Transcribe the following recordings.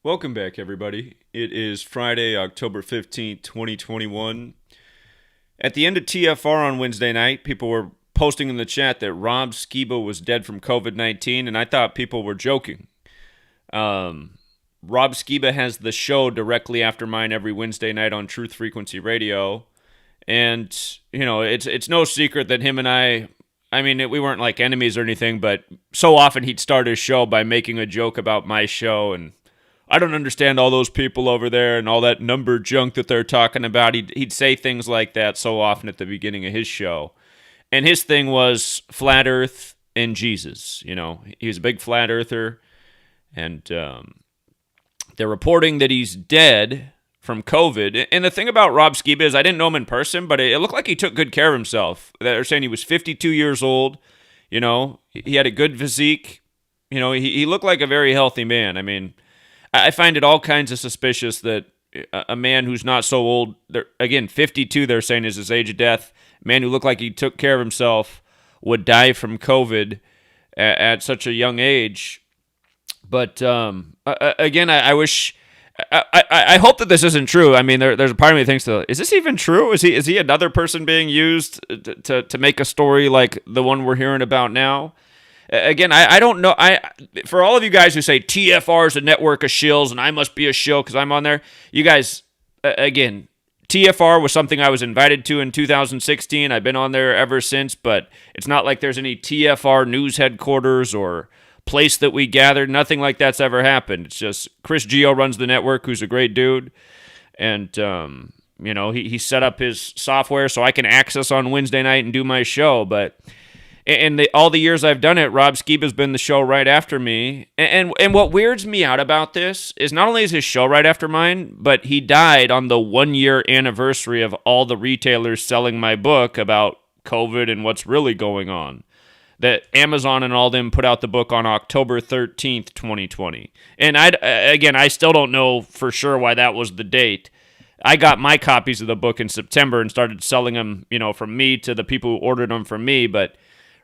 Welcome back, everybody. It is Friday, October 15th, 2021. At the end of TFR on Wednesday night, people were posting in the chat that Rob Skiba was dead from COVID-19, and I thought people were joking. Rob Skiba has the show directly after mine every Wednesday night on Truth Frequency Radio. And, it's no secret that him and we weren't like enemies or anything, but so often he'd start his show by making a joke about my show, and I don't understand all those people over there and all that number junk that they're talking about. He'd say things like that so often at the beginning of his show. And his thing was flat earth and Jesus. He was a big flat earther. And they're reporting that he's dead from COVID. And the thing about Rob Skiba is I didn't know him in person, but it looked like he took good care of himself. They're saying he was 52 years old. He had a good physique. He looked like a very healthy man. I find it all kinds of suspicious that a man who's not so old, again, 52, they're saying is his age of death, a man who looked like he took care of himself would die from COVID at such a young age. But again, I wish, I hope that this isn't true. There's a part of me that thinks, is this even true? Is he another person being used to make a story like the one we're hearing about now? Again, I don't know. For all of you guys who say TFR is a network of shills and I must be a shill because I'm on there, you guys, again, TFR was something I was invited to in 2016. I've been on there ever since, but it's not like there's any TFR news headquarters or place that we gathered. Nothing like that's ever happened. It's just Chris Gio runs the network, who's a great dude, and he set up his software so I can access on Wednesday night and do my show, but. And all the years I've done it, Rob Skiba's been the show right after me. And what weirds me out about this is not only is his show right after mine, but he died on the 1-year anniversary of all the retailers selling my book about COVID and what's really going on. That Amazon and all them put out the book on October 13th, 2020. And I still don't know for sure why that was the date. I got my copies of the book in September and started selling them, from me to the people who ordered them from me, but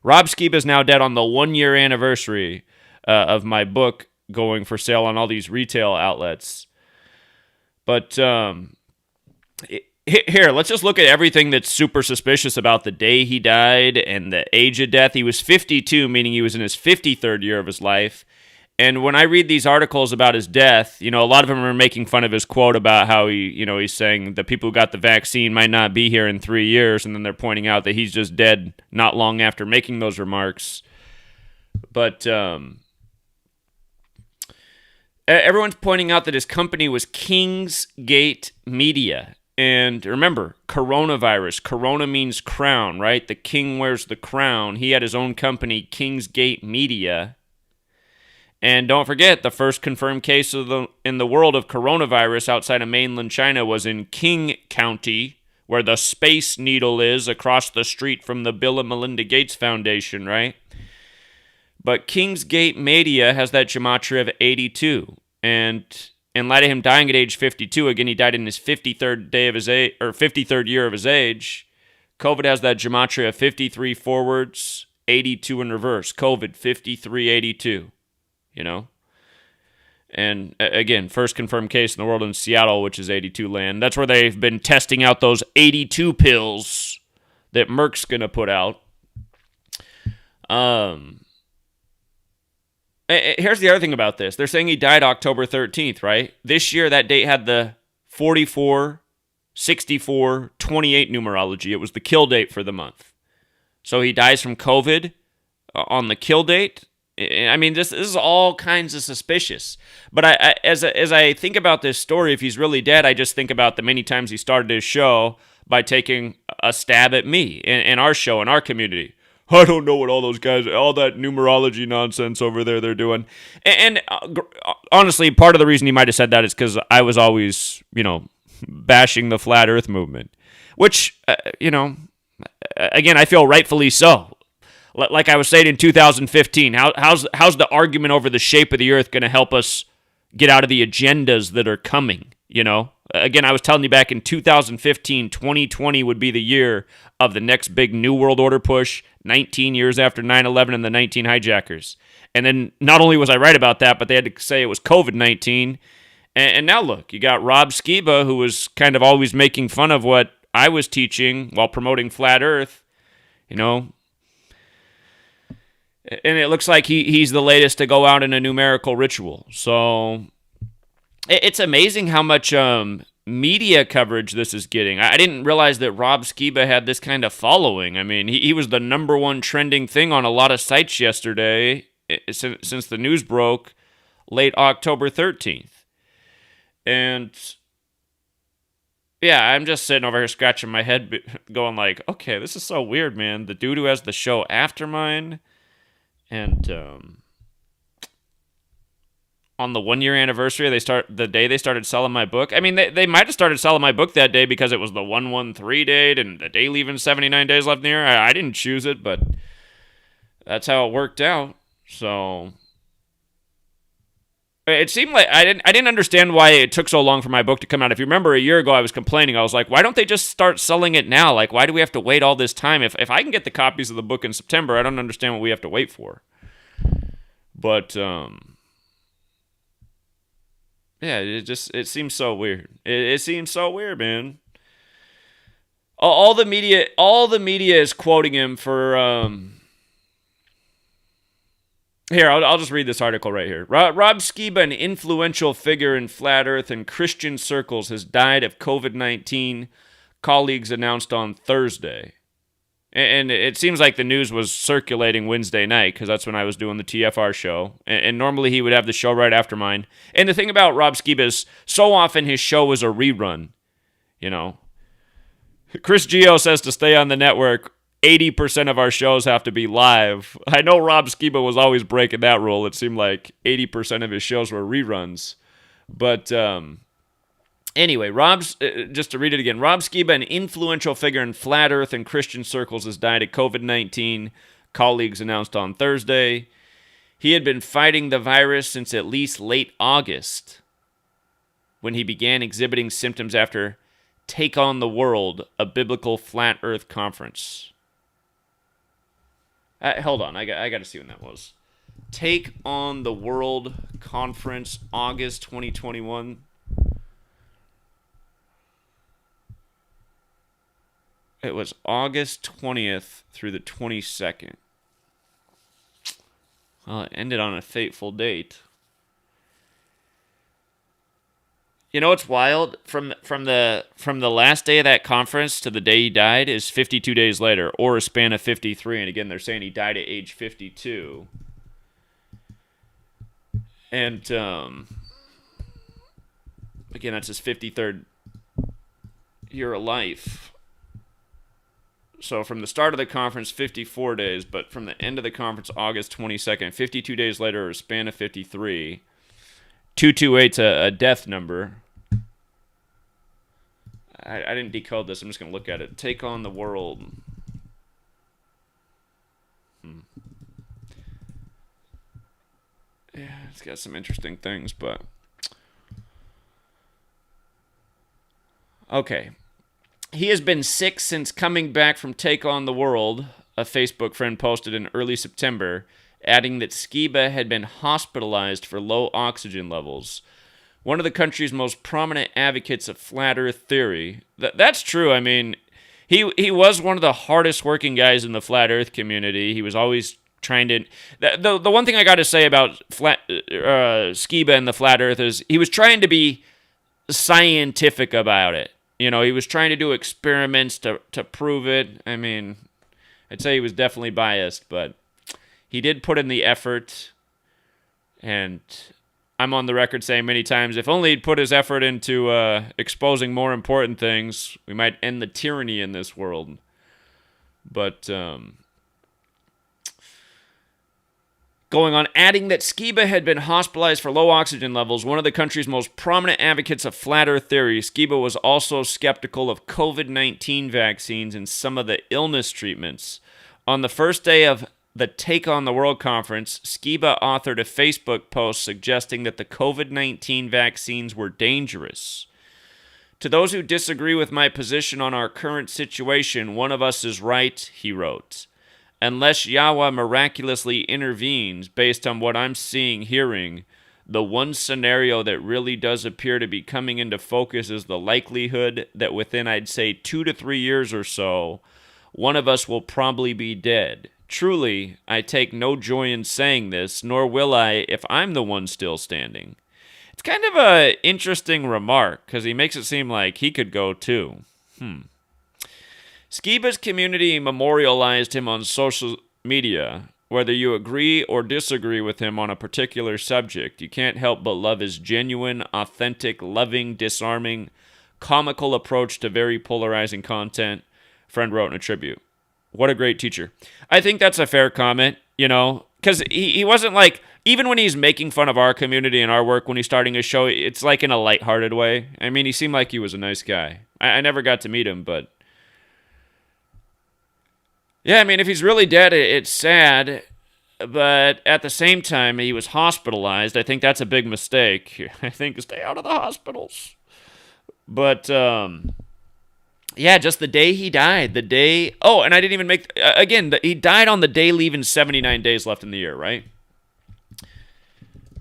Rob Skiba is now dead on the 1-year anniversary of my book going for sale on all these retail outlets. But here, let's just look at everything that's super suspicious about the day he died and the age of death. He was 52, meaning he was in his 53rd year of his life. And when I read these articles about his death, a lot of them are making fun of his quote about how he's saying the people who got the vaccine might not be here in 3 years, and then they're pointing out that he's just dead not long after making those remarks. But everyone's pointing out that his company was Kingsgate Media. And remember, coronavirus. Corona means crown, right? The king wears the crown. He had his own company, Kingsgate Media. And don't forget, the first confirmed case in the world of coronavirus outside of mainland China was in King County, where the Space Needle is across the street from the Bill and Melinda Gates Foundation, right? But Kingsgate Media has that gematria of 82. And in light of him dying at age 52, again, he died in his 53rd day of his age, or 53rd year of his age. COVID has that gematria of 53 forwards, 82 in reverse. COVID, 5382. And again, first confirmed case in the world in Seattle, which is 82 land. That's where they've been testing out those 82 pills that Merck's going to put out. Here's the other thing about this. They're saying he died October 13th, right? This year, that date had the 44, 64, 28 numerology. It was the kill date for the month. So he dies from COVID on the kill date. This is all kinds of suspicious. But as I think about this story, if he's really dead, I just think about the many times he started his show by taking a stab at me in our show, in our community. I don't know what all those guys, all that numerology nonsense over there they're doing. And honestly, part of the reason he might have said that is because I was always, bashing the flat earth movement. Which, again, I feel rightfully so. Like I was saying in 2015, how's the argument over the shape of the earth going to help us get out of the agendas that are coming, Again, I was telling you back in 2015, 2020 would be the year of the next big New World Order push, 19 years after 9/11 and the 19 hijackers. And then not only was I right about that, but they had to say it was COVID-19. And now look, you got Rob Skiba, who was kind of always making fun of what I was teaching while promoting Flat Earth, you know. And it looks like he's the latest to go out in a numerical ritual. So it's amazing how much media coverage this is getting. I didn't realize that Rob Skiba had this kind of following. I mean, he was the number one trending thing on a lot of sites yesterday since the news broke late October 13th. And yeah, I'm just sitting over here scratching my head going like, okay, this is so weird, man. The dude who has the show after mine and on the 1 year anniversary, the day they started selling my book. I mean, they might have started selling my book that day because it was the 113 date and the day leaving 79 days left in the year. I didn't choose it, but that's how it worked out. So it seemed like I didn't understand why it took so long for my book to come out. If you remember a year ago, I was complaining. I was like, why don't they just start selling it now? Like, why do we have to wait all this time? If I can get the copies of the book in September, I don't understand what we have to wait for. But yeah, it seems so weird. It seems so weird, man. All the media is quoting him for Here, I'll just read this article right here. Rob Skiba, an influential figure in flat Earth and Christian circles, has died of COVID-19, colleagues announced on Thursday. And it seems like the news was circulating Wednesday night, because that's when I was doing the TFR show. And normally he would have the show right after mine. And the thing about Rob Skiba is, so often his show was a rerun. You know, Chris Gio says to stay on the network, 80% of our shows have to be live. I know Rob Skiba was always breaking that rule. It seemed like 80% of his shows were reruns. But anyway, just to read it again, Rob Skiba, an influential figure in flat Earth and Christian circles, has died of COVID-19, colleagues announced on Thursday. He had been fighting the virus since at least late August, when he began exhibiting symptoms after Take on the World, a biblical flat Earth conference. Hold on, I got to see when that was. Take on the World Conference, August 2021. It was August 20th through the 22nd. Well, it ended on a fateful date. You know what's wild? From the last day of that conference to the day he died is 52 days later, or a span of 53. And again, they're saying he died at age 52. And again, that's his 53rd year of life. So from the start of the conference, 54 days, but from the end of the conference, August 22nd, 52 days later, or a span of 53. 228's a death number. I didn't decode this. I'm just going to look at it. Take on the World. Yeah, it's got some interesting things, but... Okay. He has been sick since coming back from Take on the World, a Facebook friend posted in early September, adding that Skiba had been hospitalized for low oxygen levels. One of the country's most prominent advocates of flat Earth theory. That's true. I mean, he was one of the hardest working guys in the flat Earth community. He was always trying to... The one thing I got to say about Skiba and the flat Earth is he was trying to be scientific about it. You know, he was trying to do experiments to prove it. I mean, I'd say he was definitely biased, but he did put in the effort, and I'm on the record saying many times, if only he'd put his effort into exposing more important things, we might end the tyranny in this world. But going on, adding that Skiba had been hospitalized for low oxygen levels, one of the country's most prominent advocates of flat Earth theory, Skiba was also skeptical of COVID-19 vaccines and some of the illness treatments. On the first day of the Take on the World conference, Skiba authored a Facebook post suggesting that the COVID-19 vaccines were dangerous. To those who disagree with my position on our current situation, one of us is right, he wrote. Unless Yahweh miraculously intervenes based on what I'm seeing, hearing, The one scenario that really does appear to be coming into focus is the likelihood that within, I'd say, 2 to 3 years or so, one of us will probably be dead. Truly, I take no joy in saying this, nor will I if I'm the one still standing. It's kind of a interesting remark, because he makes it seem like he could go too. Skiba's community memorialized him on social media. Whether you agree or disagree with him on a particular subject, you can't help but love his genuine, authentic, loving, disarming, comical approach to very polarizing content. Friend wrote in a tribute. What a great teacher. I think that's a fair comment, because he wasn't like, even when he's making fun of our community and our work when he's starting his show, it's like in a lighthearted way. I mean, he seemed like he was a nice guy. I never got to meet him, but yeah, I mean, if he's really dead, it's sad, but at the same time, he was hospitalized. I think that's a big mistake. I think stay out of the hospitals. But, yeah, just the day he died, and I didn't even make, again, he died on the day leaving 79 days left in the year, right?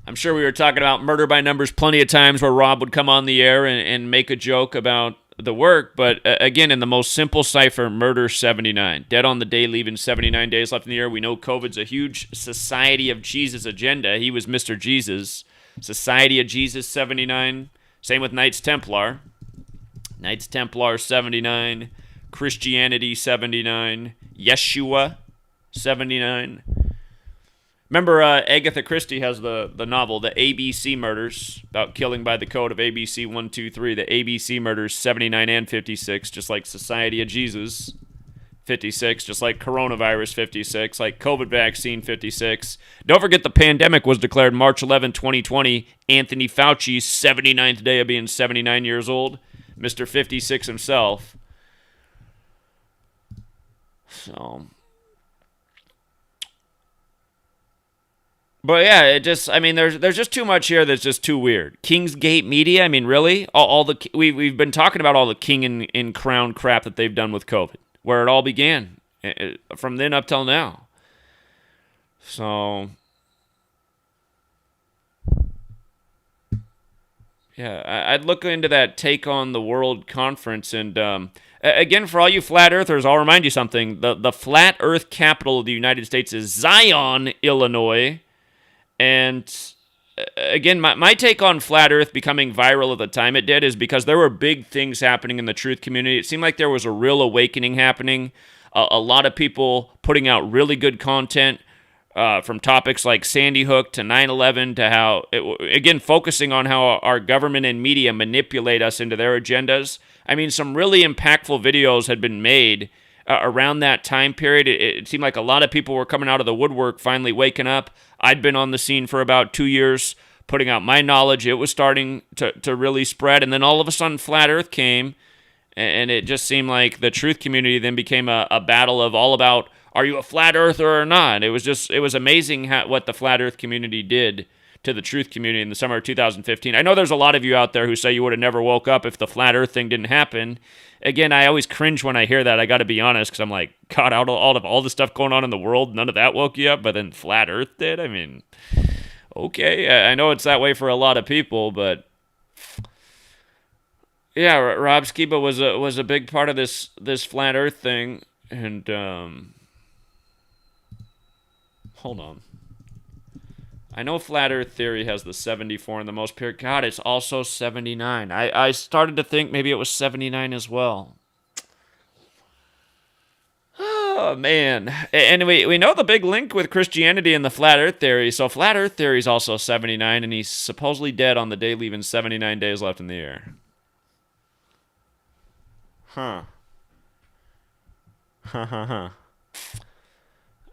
I'm sure we were talking about Murder by Numbers plenty of times where Rob would come on the air and make a joke about the work, but again, in the most simple cipher, murder 79. Dead on the day, leaving 79 days left in the year. We know COVID's a huge Society of Jesus agenda. He was Mr. Jesus. Society of Jesus 79. Same with Knights Templar. Knights Templar 79. Christianity 79. Yeshua 79. Remember, Agatha Christie has the novel, The ABC Murders, about killing by the code of ABC 123. The ABC Murders 79 and 56, just like Society of Jesus 56, just like coronavirus 56, like COVID vaccine 56. Don't forget the pandemic was declared March 11, 2020. Anthony Fauci's 79th day of being 79 years old. Mr. 56 himself. So... But yeah, there's just too much here that's just too weird. Kingsgate Media, I mean, really? We've been talking about all the king and crown crap that they've done with COVID, where it all began, from then up till now. So, yeah, I'd look into that Take on the World conference, and again, for all you flat earthers, I'll remind you something. The flat earth capital of the United States is Zion, Illinois. And again, my take on Flat Earth becoming viral at the time it did is because there were big things happening in the truth community. It seemed like there was a real awakening happening. A lot of people putting out really good content from topics like Sandy Hook to 9/11 to how, again, focusing on how our government and media manipulate us into their agendas. I mean, some really impactful videos had been made around that time period. It seemed like a lot of people were coming out of the woodwork, finally waking up. I'd been on the scene for about 2 years, putting out my knowledge. It was starting to really spread, and then all of a sudden Flat Earth came, and it just seemed like the truth community then became a battle of all about, are you a Flat Earther or not? It was amazing what the Flat Earth community did to the truth community in the summer of 2015. I know there's a lot of you out there who say you would have never woke up if the Flat Earth thing didn't happen. Again, I always cringe when I hear that. I got to be honest, because I'm like, God, out of all the stuff going on in the world, none of that woke you up, but then Flat Earth did? I mean, okay. I know it's that way for a lot of people, but yeah, Rob Skiba was a big part of this Flat Earth thing, and hold on. I know Flat Earth Theory has the 74 in the most pure. God, it's also 79. I started to think maybe it was 79 as well. Oh, man. And we know the big link with Christianity and the Flat Earth Theory. So Flat Earth Theory is also 79, and he's supposedly dead on the day leaving 79 days left in the year. Huh.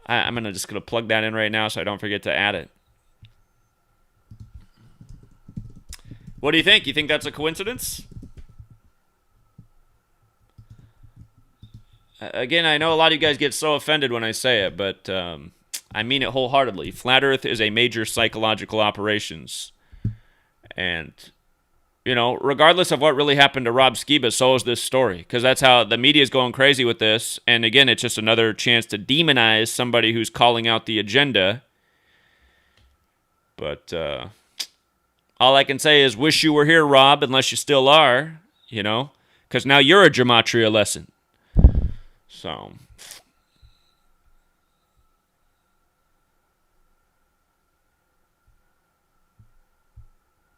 I'm just going to plug that in right now so I don't forget to add it. What do you think? You think that's a coincidence? Again, I know a lot of you guys get so offended when I say it, but I mean it wholeheartedly. Flat Earth is a major psychological operations. And, regardless of what really happened to Rob Skiba, so is this story. Because that's how the media is going crazy with this. And again, it's just another chance to demonize somebody who's calling out the agenda. But, all I can say is wish you were here, Rob, unless you still are, because now you're a gematria lesson. So,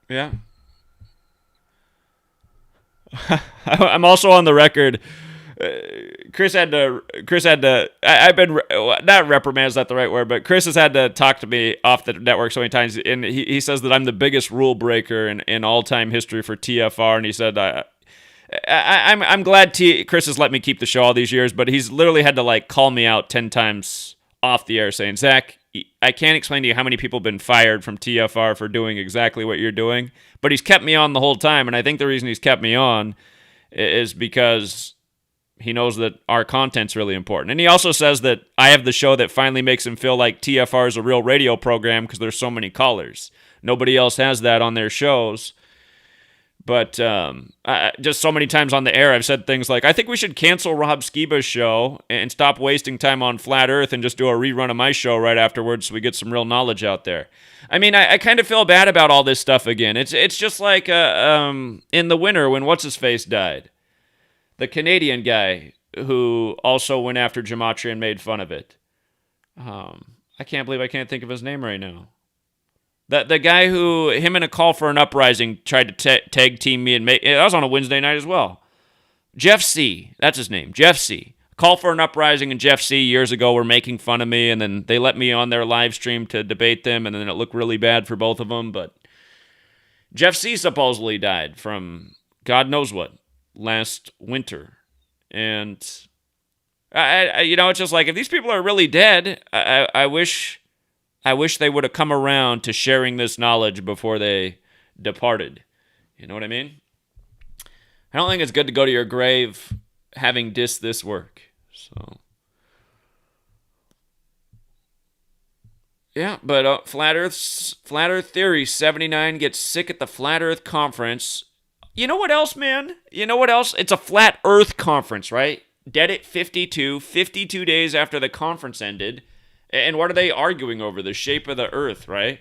yeah. I'm also on the record. Chris had to. I've been not reprimand is not the right word, but Chris has had to talk to me off the network so many times, and he says that I'm the biggest rule breaker in all time history for TFR, and he said I'm glad Chris has let me keep the show all these years, but he's literally had to call me out 10 times off the air, saying, Zach, I can't explain to you how many people have been fired from TFR for doing exactly what you're doing, but he's kept me on the whole time, and I think the reason he's kept me on is because he knows that our content's really important. And he also says that I have the show that finally makes him feel like TFR is a real radio program because there's so many callers. Nobody else has that on their shows. But just so many times on the air, I've said things like, I think we should cancel Rob Skiba's show and stop wasting time on Flat Earth and just do a rerun of my show right afterwards so we get some real knowledge out there. I mean, I kind of feel bad about all this stuff again. It's just like in the winter when What's-His-Face died. The Canadian guy who also went after gematria and made fun of it. I can't believe I can't think of his name right now. The guy who, him in A Call for an Uprising, tried to tag team me and make, that was on a Wednesday night as well. Jeff C., that's his name, Jeff C. Call for an Uprising and Jeff C. years ago were making fun of me, and then they let me on their live stream to debate them, and then it looked really bad for both of them, but Jeff C. supposedly died from God knows what last winter, and I it's just like, if these people are really dead, I wish they would have come around to sharing this knowledge before they departed. You know what I mean? I don't think it's good to go to your grave having dissed this work. So, yeah, but Flat Earth Theory 79 gets sick at the Flat Earth Conference. You know what else, man? You know what else? It's a Flat Earth Conference, right? Dead at 52 days after the conference ended. And what are they arguing over? The shape of the Earth, right?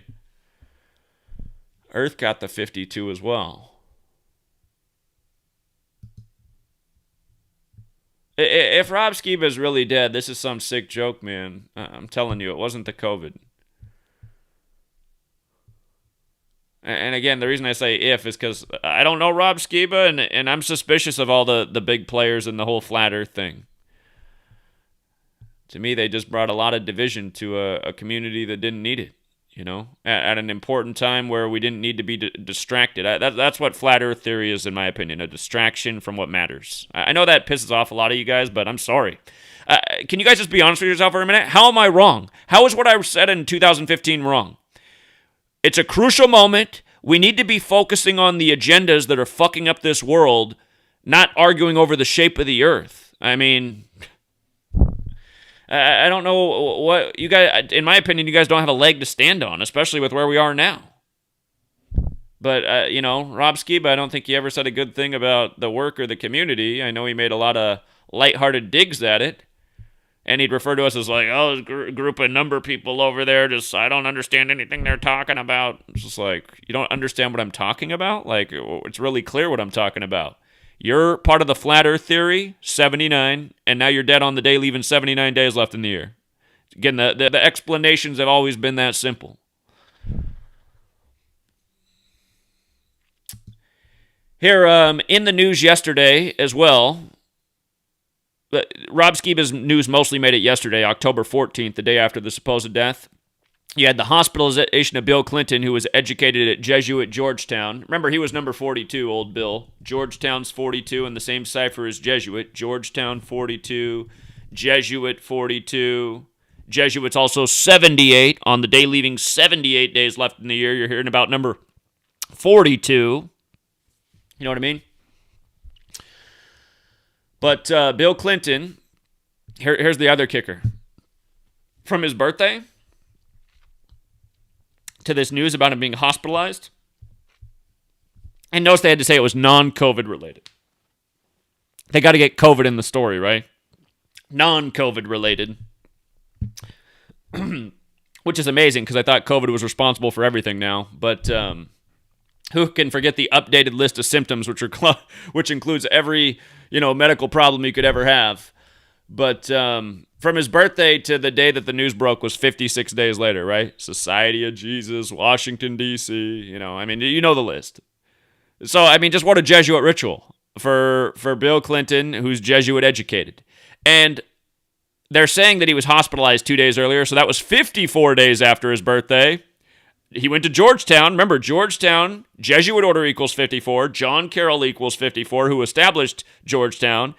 Earth got the 52 as well. If Rob Skiba is really dead, this is some sick joke, man. I'm telling you, it wasn't the COVID. And again, the reason I say if is because I don't know Rob Skiba, and I'm suspicious of all the big players in the whole Flat Earth thing. To me, they just brought a lot of division to a community that didn't need it, at an important time where we didn't need to be distracted. That's what Flat Earth Theory is, in my opinion, a distraction from what matters. I know that pisses off a lot of you guys, but I'm sorry. Can you guys just be honest with yourself for a minute? How am I wrong? How is what I said in 2015 wrong? It's a crucial moment. We need to be focusing on the agendas that are fucking up this world, not arguing over the shape of the Earth. I mean, I don't know what you guys, in my opinion, you guys don't have a leg to stand on, especially with where we are now. But, Rob Skiba, I don't think he ever said a good thing about the work or the community. I know he made a lot of lighthearted digs at it. And he'd refer to us as like, oh, group of number people over there, just, I don't understand anything they're talking about. It's just like, you don't understand what I'm talking about? Like, it's really clear what I'm talking about. You're part of the Flat Earth Theory, 79, and now you're dead on the day, leaving 79 days left in the year. Again, the explanations have always been that simple. Here, in the news yesterday as well, Rob Skiba's news mostly made it yesterday, October 14th, the day after the supposed death. You had the hospitalization of Bill Clinton, who was educated at Jesuit Georgetown. Remember, he was number 42, old Bill. Georgetown's 42, and the same cipher as Jesuit. Georgetown 42, Jesuit 42. Jesuit's also 78 on the day, leaving 78 days left in the year. You're hearing about number 42. You know what I mean? But Bill Clinton, here's the other kicker. From his birthday to this news about him being hospitalized, and notice they had to say it was non-COVID related. They got to get COVID in the story, right? Non-COVID related. Which is amazing because I thought COVID was responsible for everything now. But Who can forget the updated list of symptoms, which includes every medical problem you could ever have? But from his birthday to the day that the news broke was 56 days later, right? Society of Jesus, Washington, D.C., you know the list. So, just what a Jesuit ritual for Bill Clinton, who's Jesuit educated. And they're saying that he was hospitalized 2 days earlier, so that was 54 days after his birthday. He went to Georgetown. Remember, Georgetown, Jesuit order equals 54. John Carroll equals 54, who established Georgetown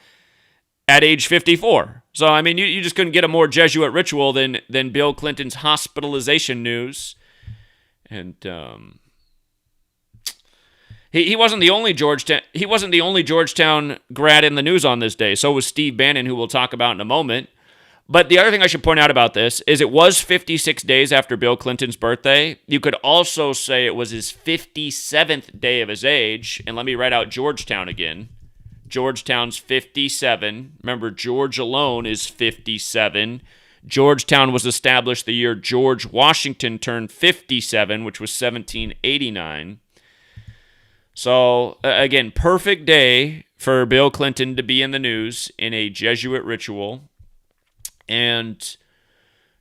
at age 54. So, you just couldn't get a more Jesuit ritual than Bill Clinton's hospitalization news. And he wasn't the only Georgetown grad in the news on this day. So was Steve Bannon, who we'll talk about in a moment. But the other thing I should point out about this is it was 56 days after Bill Clinton's birthday. You could also say it was his 57th day of his age. And let me write out Georgetown again. Georgetown's 57. Remember, George alone is 57. Georgetown was established the year George Washington turned 57, which was 1789. So, again, perfect day for Bill Clinton to be in the news in a Jesuit ritual. And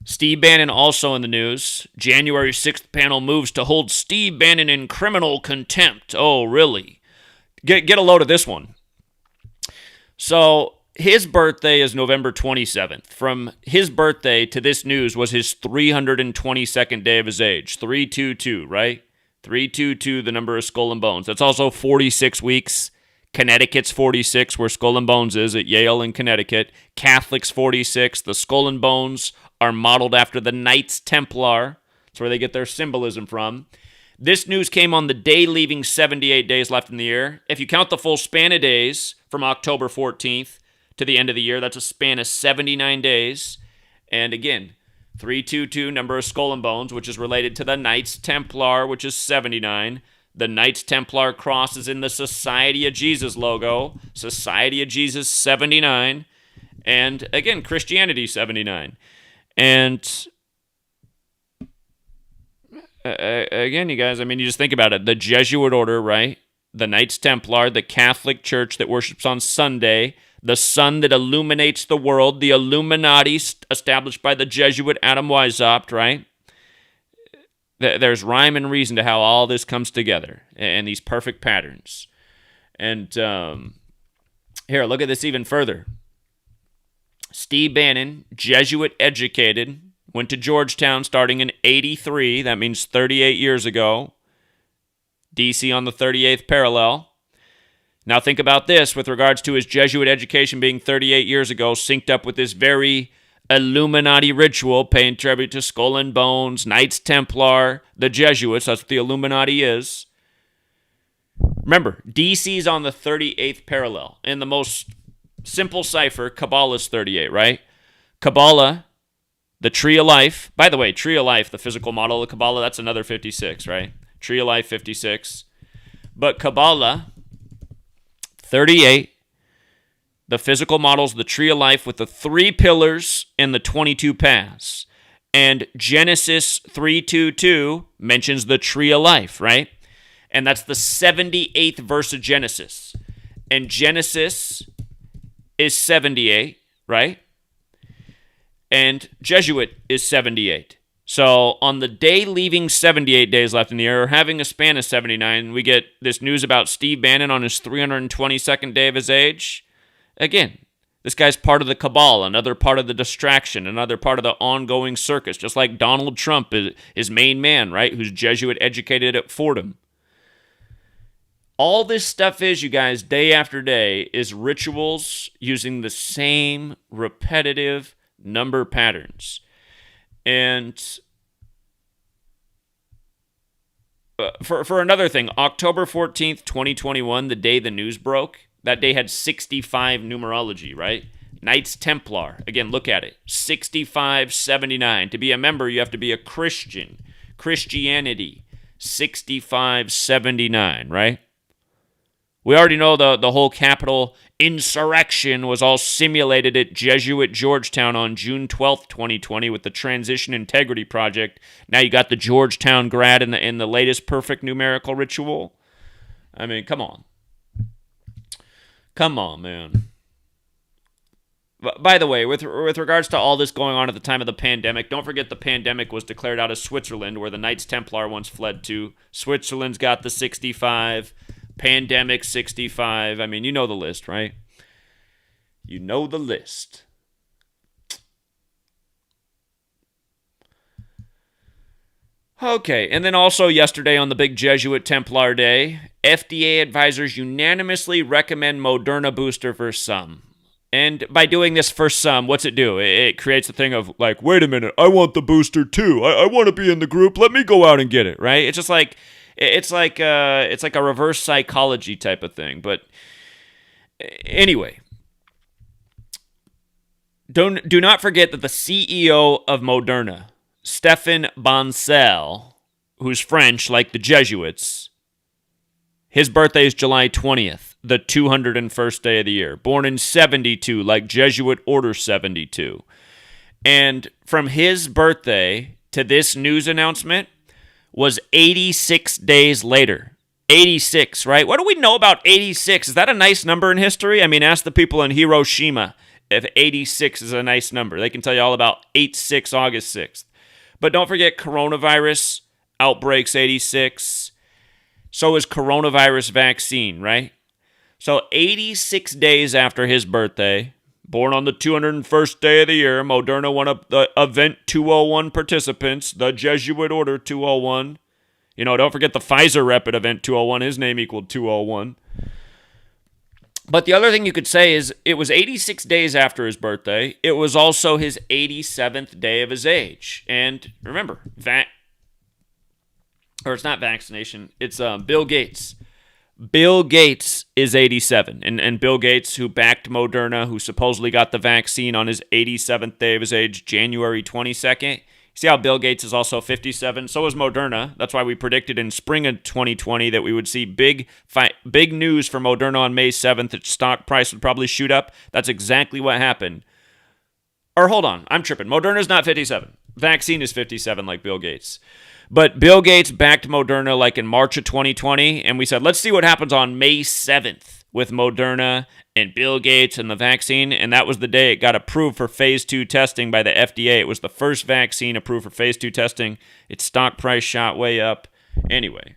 Steve Bannon also in the news. January 6th panel moves to hold Steve Bannon in criminal contempt. Oh, really? Get a load of this one. So his birthday is November 27th. From his birthday to this news was his 322nd day of his age. 322, right? 322, the number of Skull and Bones. That's also 46 weeks. Connecticut's 46, where Skull and Bones is, at Yale in Connecticut. Catholic's 46. The Skull and Bones are modeled after the Knights Templar. That's where they get their symbolism from. This news came on the day leaving 78 days left in the year. If you count the full span of days from October 14th to the end of the year, that's a span of 79 days. And again, 322, number of Skull and Bones, which is related to the Knights Templar, which is 79. The Knights Templar cross is in the Society of Jesus logo. Society of Jesus, 79. And again, Christianity, 79. And again, you guys, you just think about it. The Jesuit order, right? The Knights Templar, the Catholic Church that worships on Sunday, the sun that illuminates the world, the Illuminati established by the Jesuit Adam Weishaupt, right? There's rhyme and reason to how all this comes together and these perfect patterns. And here, look at this even further. Steve Bannon, Jesuit educated, went to Georgetown starting in 83. That means 38 years ago. D.C. on the 38th parallel. Now think about this with regards to his Jesuit education being 38 years ago, synced up with this very Illuminati ritual, paying tribute to Skull and Bones, Knights Templar, the Jesuits. That's what the Illuminati is. Remember, DC's on the 38th parallel. In the most simple cipher, Kabbalah's 38, right? Kabbalah, the Tree of Life. By the way, Tree of Life, the physical model of Kabbalah, that's another 56, right? Tree of Life, 56. But Kabbalah, 38. The physical model's the Tree of Life with the 3 pillars and the 22 paths. And Genesis 3:22 mentions the Tree of Life, right? And that's the 78th verse of Genesis. And Genesis is 78, right? And Jesuit is 78. So on the day leaving 78 days left in the year, or having a span of 79, we get this news about Steve Bannon on his 322nd day of his age. Again, this guy's part of the cabal, another part of the distraction, another part of the ongoing circus, just like Donald Trump is his main man, right, who's Jesuit educated at Fordham. All this stuff is, you guys, day after day, is rituals using the same repetitive number patterns. And for another thing, October 14th, 2021, the day the news broke, that day had 65 numerology, right? Knights Templar. Again, look at it. 6579. To be a member, you have to be a Christian. Christianity. 6579, right? We already know the whole Capitol insurrection was all simulated at Jesuit Georgetown on June 12th, 2020 with the Transition Integrity Project. Now you got the Georgetown grad in the latest perfect numerical ritual. I mean, come on. Come on, man. By the way, with regards to all this going on at the time of the pandemic, don't forget the pandemic was declared out of Switzerland, where the Knights Templar once fled to. Switzerland's got the 65, pandemic 65. I mean, you know the list, right? You know the list. Okay, and then also yesterday on the big Jesuit Templar Day, FDA advisors unanimously recommend Moderna booster for some. And by doing this for some, what's it do? It creates a thing of like, wait a minute, I want the booster too. I want to be in the group. Let me go out and get it, right? It's just like it's like a reverse psychology type of thing. But anyway, do not forget that the CEO of Moderna, Stéphane Bancel, who's French like the Jesuits, his birthday is July 20th, the 201st day of the year. Born in 72, like Jesuit Order 72. And from his birthday to this news announcement was 86 days later. 86, right? What do we know about 86? Is that a nice number in history? I mean, ask the people in Hiroshima if 86 is a nice number. They can tell you all about 8/6, August 6th. But don't forget coronavirus outbreaks 86. So is coronavirus vaccine, right? So 86 days after his birthday, born on the 201st day of the year, Moderna won the Event 201 participants, the Jesuit Order 201. You know, don't forget the Pfizer rep at Event 201. His name equaled 201. But the other thing you could say is it was 86 days after his birthday. It was also his 87th day of his age. And remember, it's not vaccination, it's Bill Gates. Bill Gates is 87. And Bill Gates, who backed Moderna, who supposedly got the vaccine on his 87th day of his age, January 22nd. See how Bill Gates is also 57? So is Moderna. That's why we predicted in spring of 2020 that we would see big news for Moderna on May 7th. Its stock price would probably shoot up. That's exactly what happened. Or hold on, I'm tripping. Moderna's not 57. Vaccine is 57 like Bill Gates. But Bill Gates backed Moderna like in March of 2020, and we said, let's see what happens on May 7th with Moderna and Bill Gates and the vaccine, and that was the day it got approved for phase 2 testing by the FDA. It was the first vaccine approved for phase 2 testing. Its stock price shot way up. Anyway,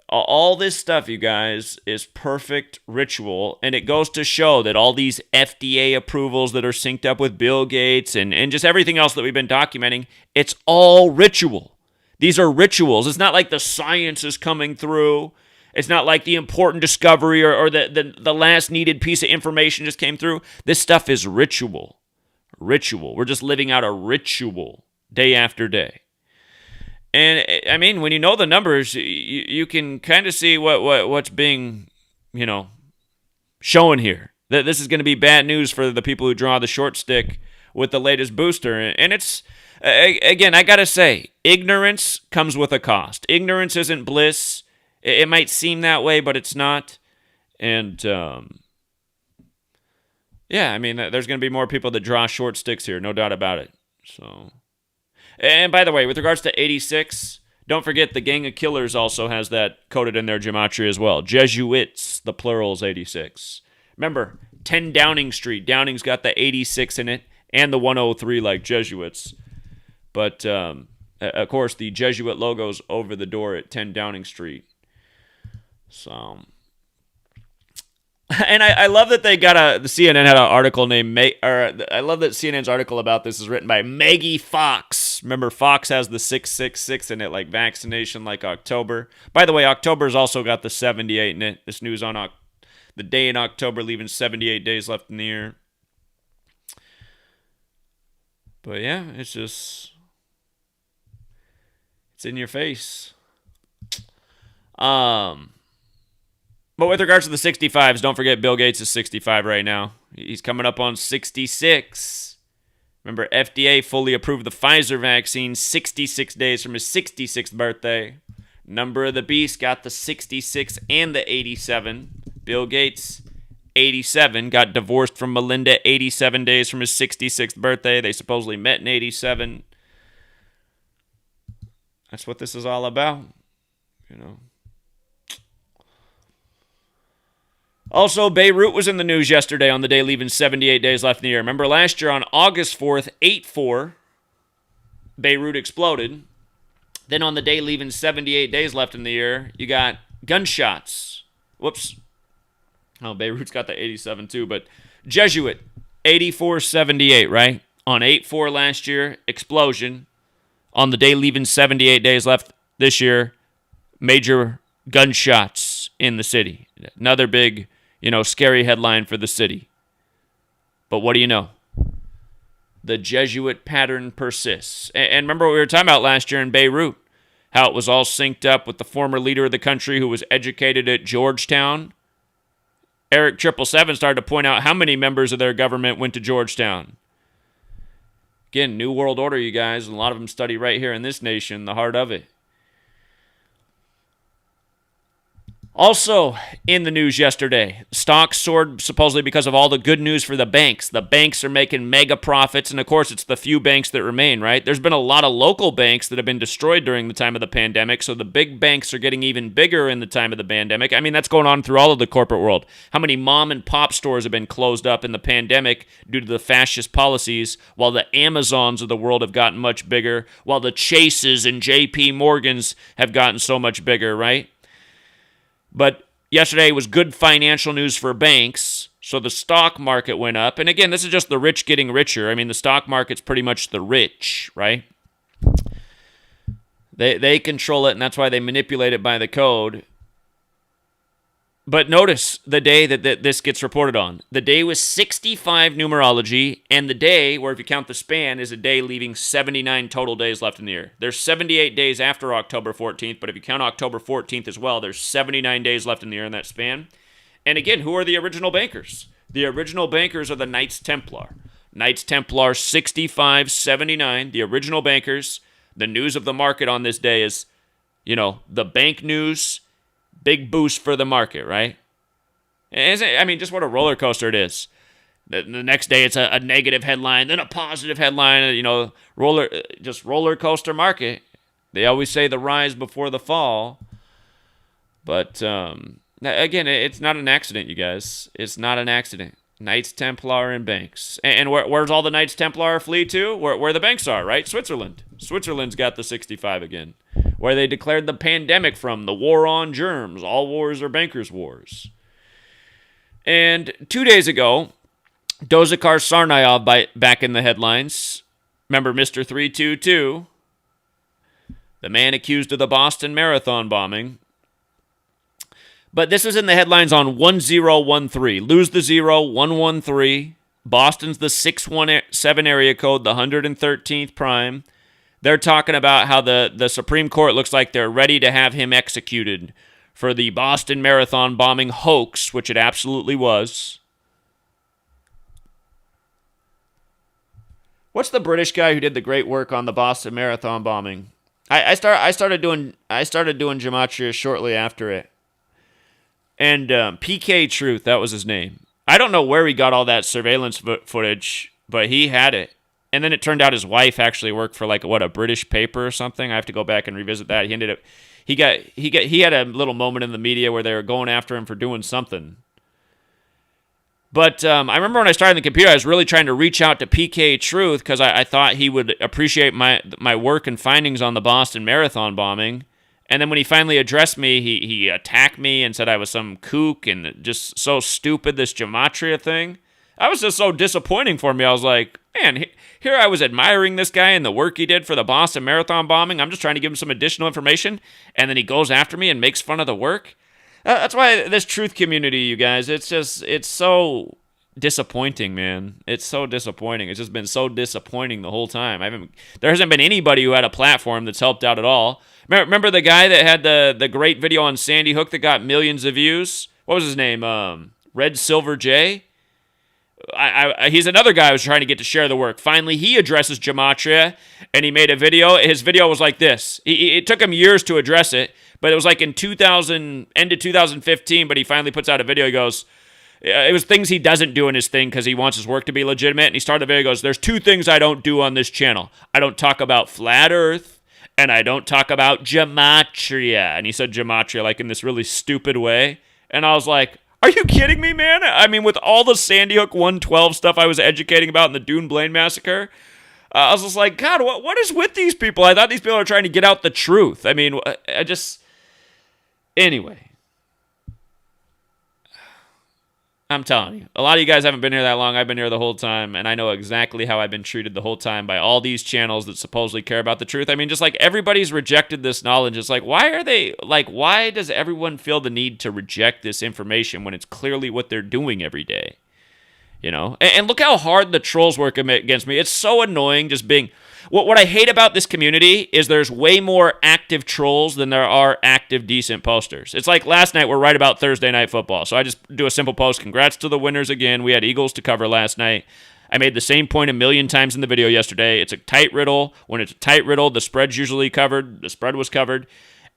all this stuff, you guys, is perfect ritual, and it goes to show that all these FDA approvals that are synced up with Bill Gates and just everything else that we've been documenting, it's all ritual. These are rituals. It's not like the science is coming through. It's not like the important discovery or the last needed piece of information just came through. This stuff is ritual. Ritual. We're just living out a ritual day after day. And I mean, when you know the numbers, you can kind of see what's being, shown here. That this is going to be bad news for the people who draw the short stick with the latest booster. And it's, again, I got to say, ignorance comes with a cost. Ignorance isn't bliss. It might seem that way, but it's not. And, yeah, I mean, there's going to be more people that draw short sticks here, no doubt about it. So, and by the way, with regards to 86, don't forget the Gang of Killers also has that coded in their gematria as well. Jesuits, the plural is 86. Remember, 10 Downing Street. Downing's got the 86 in it and the 103 like Jesuits. But, of course, the Jesuit logo's over the door at 10 Downing Street. So, and I love that they got the CNN had an article named, I love that CNN's article about this is written by Maggie Fox. Remember, Fox has the 666 in it, like vaccination, like October. By the way, October's also got the 78 in it. This news on the day in October, leaving 78 days left in the year. But yeah, it's in your face. But with regards to the 65s, don't forget Bill Gates is 65 right now. He's coming up on 66. Remember, FDA fully approved the Pfizer vaccine 66 days from his 66th birthday. Number of the Beast got the 66 and the 87. Bill Gates, 87, got divorced from Melinda 87 days from his 66th birthday. They supposedly met in 87. That's what this is all about, Also, Beirut was in the news yesterday on the day leaving 78 days left in the year. Remember last year on August 4th, 8/4, Beirut exploded. Then on the day leaving 78 days left in the year, you got gunshots. Whoops. Oh, Beirut's got the 87 too, but Jesuit, 8478, right? On 8/4 last year, explosion. On the day leaving 78 days left this year, major gunshots in the city. Another big, scary headline for the city. But what do you know? The Jesuit pattern persists. And remember what we were talking about last year in Beirut, how it was all synced up with the former leader of the country who was educated at Georgetown. Eric 777 started to point out how many members of their government went to Georgetown. Again, New World Order, you guys, and a lot of them study right here in this nation, the heart of it. Also in the news yesterday, stocks soared supposedly because of all the good news for the banks. The banks are making mega profits, and of course it's the few banks that remain, right? There's been a lot of local banks that have been destroyed during the time of the pandemic, so the big banks are getting even bigger in the time of the pandemic. I mean, that's going on through all of the corporate world. How many mom and pop stores have been closed up in the pandemic due to the fascist policies, while the Amazons of the world have gotten much bigger, while the Chases and JP Morgans have gotten so much bigger, right? But yesterday was good financial news for banks, so the stock market went up. And again, this is just the rich getting richer. I mean, the stock market's pretty much the rich, right? They control it, and that's why they manipulate it by the code. But notice the day that this gets reported on. The day was 65 numerology, and the day, where if you count the span, is a day leaving 79 total days left in the year. There's 78 days after October 14th, but if you count October 14th as well, there's 79 days left in the year in that span. And again, who are the original bankers? The original bankers are the Knights Templar. Knights Templar 6579, the original bankers. The news of the market on this day is, the bank news. Big boost for the market, right? Just what a roller coaster it is. The next day it's a negative headline, then a positive headline, roller coaster market. They always say the rise before the fall. But again, it's not an accident, you guys. It's not an accident. Knights Templar and banks. And where's all the Knights Templar flee to? Where the banks are, right? Switzerland. Switzerland's got the 65 again. Where they declared the pandemic from, the war on germs. All wars are bankers' wars. And 2 days ago, Dozikar Sarnayev back in the headlines. Remember Mr. 322? The man accused of the Boston Marathon bombing. But this was in the headlines on 1013. Lose the 113. Boston's the 617 area code, the 113th prime. They're talking about how the Supreme Court looks like they're ready to have him executed for the Boston Marathon bombing hoax, which it absolutely was. What's the British guy who did the great work on the Boston Marathon bombing? I started doing gematria shortly after it. And PK Truth, that was his name. I don't know where he got all that surveillance footage, but he had it. And then it turned out his wife actually worked for a British paper or something. I have to go back and revisit that. He had a little moment in the media where they were going after him for doing something. But I remember when I started the computer, I was really trying to reach out to PK Truth because I thought he would appreciate my work and findings on the Boston Marathon bombing. And then when he finally addressed me, he attacked me and said I was some kook and just so stupid, this gematria thing. That was just so disappointing for me. I was like, man, here I was admiring this guy and the work he did for the Boston Marathon bombing. I'm just trying to give him some additional information. And then he goes after me and makes fun of the work. That's why this truth community, you guys, it's so disappointing, man. It's so disappointing. It's just been so disappointing the whole time. There hasn't been anybody who had a platform that's helped out at all. Remember the guy that had the great video on Sandy Hook that got millions of views? What was his name? Red Silver J? He's another guy who was trying to get to share the work. Finally, he addresses gematria, and he made a video. His video was like this. It took him years to address it, but it was like in end of 2015, but he finally puts out a video. He goes, it was things he doesn't do in his thing because he wants his work to be legitimate, and he started the video. He goes, there's two things I don't do on this channel. I don't talk about flat earth, and I don't talk about gematria. And he said gematria like in this really stupid way, and I was like, Are you kidding me, man? I mean, with all the Sandy Hook 112 stuff I was educating about in the Dune Blaine massacre, I was just like, God, what is with these people? I thought these people are trying to get out the truth. I mean, Anyway. I'm telling you, a lot of you guys haven't been here that long. I've been here the whole time, and I know exactly how I've been treated the whole time by all these channels that supposedly care about the truth. I mean, just like everybody's rejected this knowledge. It's like, why does everyone feel the need to reject this information when it's clearly what they're doing every day? You know? And look how hard the trolls work against me. It's so annoying just being... What I hate about this community is there's way more active trolls than there are active decent posters. It's like last night, we're right about Thursday Night Football. So I just do a simple post. Congrats to the winners again. We had Eagles to cover last night. I made the same point a million times in the video yesterday. It's a tight riddle. When it's a tight riddle, the spread's usually covered. The spread was covered.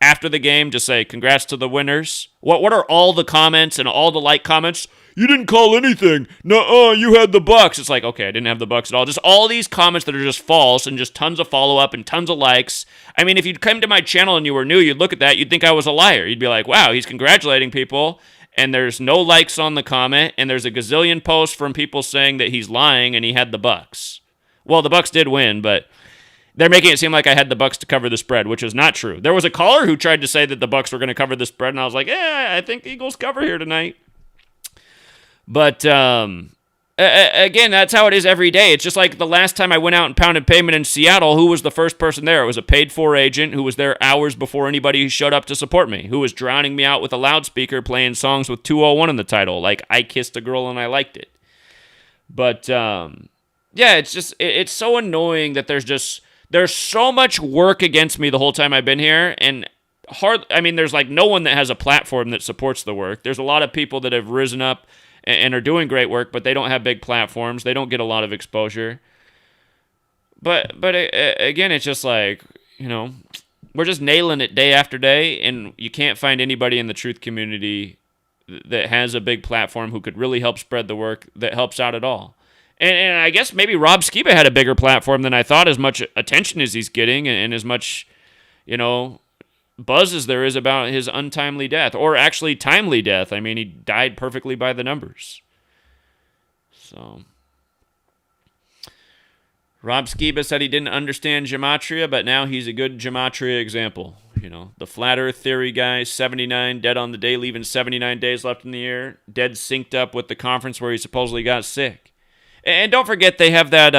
After the game, just say, congrats to the winners. What are all the comments and all the like comments? You didn't call anything. Nuh-uh, you had the Bucks. It's like, okay, I didn't have the Bucks at all. Just all these comments that are just false and just tons of follow-up and tons of likes. I mean, if you'd come to my channel and you were new, you'd look at that, you'd think I was a liar. You'd be like, wow, he's congratulating people, and there's no likes on the comment, and there's a gazillion posts from people saying that he's lying and he had the Bucks. Well, the Bucks did win, but they're making it seem like I had the Bucks to cover the spread, which is not true. There was a caller who tried to say that the Bucks were going to cover the spread, and I was like, I think the Eagles cover here tonight. But, again, that's how it is every day. It's just like the last time I went out and pounded pavement in Seattle, who was the first person there? It was a paid-for agent who was there hours before anybody showed up to support me, who was drowning me out with a loudspeaker playing songs with 201 in the title, like I Kissed a Girl and I Liked It. But, yeah, it's so annoying that there's so much work against me the whole time I've been here, and there's like no one that has a platform that supports the work. There's a lot of people that have risen up and are doing great work, but they don't have big platforms. They don't get a lot of exposure. But again, it's just like, you know, we're just nailing it day after day, and you can't find anybody in the truth community that has a big platform who could really help spread the work that helps out at all. And I guess maybe Rob Skiba had a bigger platform than I thought, as much attention as he's getting and as much, you know, buzz as there is about his untimely death, or actually timely death. I mean, he died perfectly by the numbers. So, Rob Skiba said he didn't understand gematria, but now he's a good gematria example. You know, the flat earth theory guy, 79, dead on the day, leaving 79 days left in the year, dead synced up with the conference where he supposedly got sick. And don't forget, they have that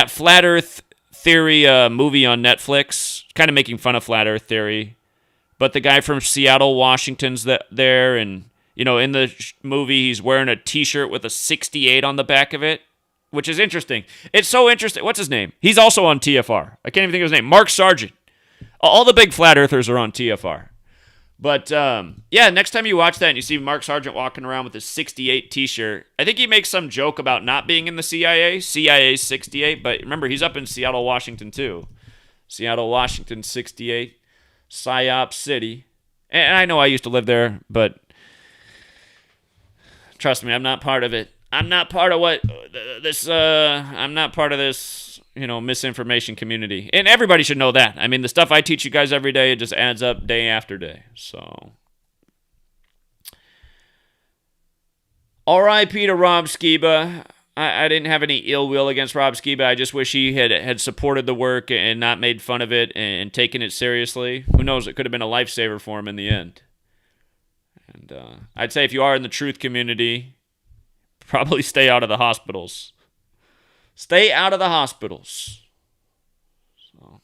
flat earth theory movie on Netflix, kind of making fun of flat earth theory. But the guy from Seattle, Washington's there, and, you know, in the movie, he's wearing a t-shirt with a 68 on the back of it, which is interesting. It's so interesting. What's his name? He's also on TFR. I can't even think of his name. Mark Sargent. All the big flat earthers are on TFR. But, yeah, next time you watch that and you see Mark Sargent walking around with his 68 t-shirt, I think he makes some joke about not being in the CIA 68, but remember, he's up in Seattle, Washington, too. Seattle, Washington, 68, PSYOP City. And I know I used to live there, but trust me, I'm not part of it. I'm not part of I'm not part of this, you know, misinformation community. And everybody should know that. I mean, the stuff I teach you guys every day, it just adds up day after day. So, R.I.P. to Rob Skiba. I didn't have any ill will against Rob Skiba. I just wish he had supported the work and not made fun of it and taken it seriously. Who knows? It could have been a lifesaver for him in the end. And I'd say if you are in the truth community, probably stay out of the hospitals. Stay out of the hospitals. So.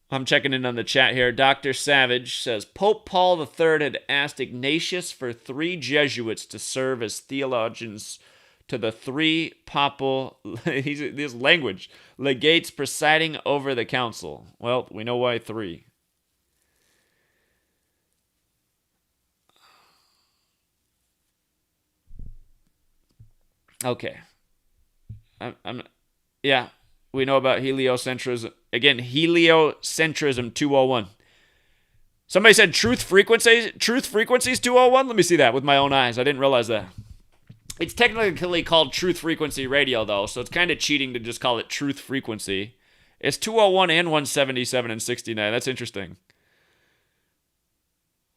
I'm checking in on the chat here. Dr. Savage says, Pope Paul III had asked Ignatius for 3 Jesuits to serve as theologians to the 3 papal, this language, legates presiding over the council. Well, we know why 3. Okay. Yeah, we know about heliocentrism. Again, heliocentrism 201. Somebody said truth frequencies 201? Let me see that with my own eyes. I didn't realize that. It's technically called Truth Frequency Radio, though, so it's kind of cheating to just call it Truth Frequency. It's 201 and 177 and 69. That's interesting.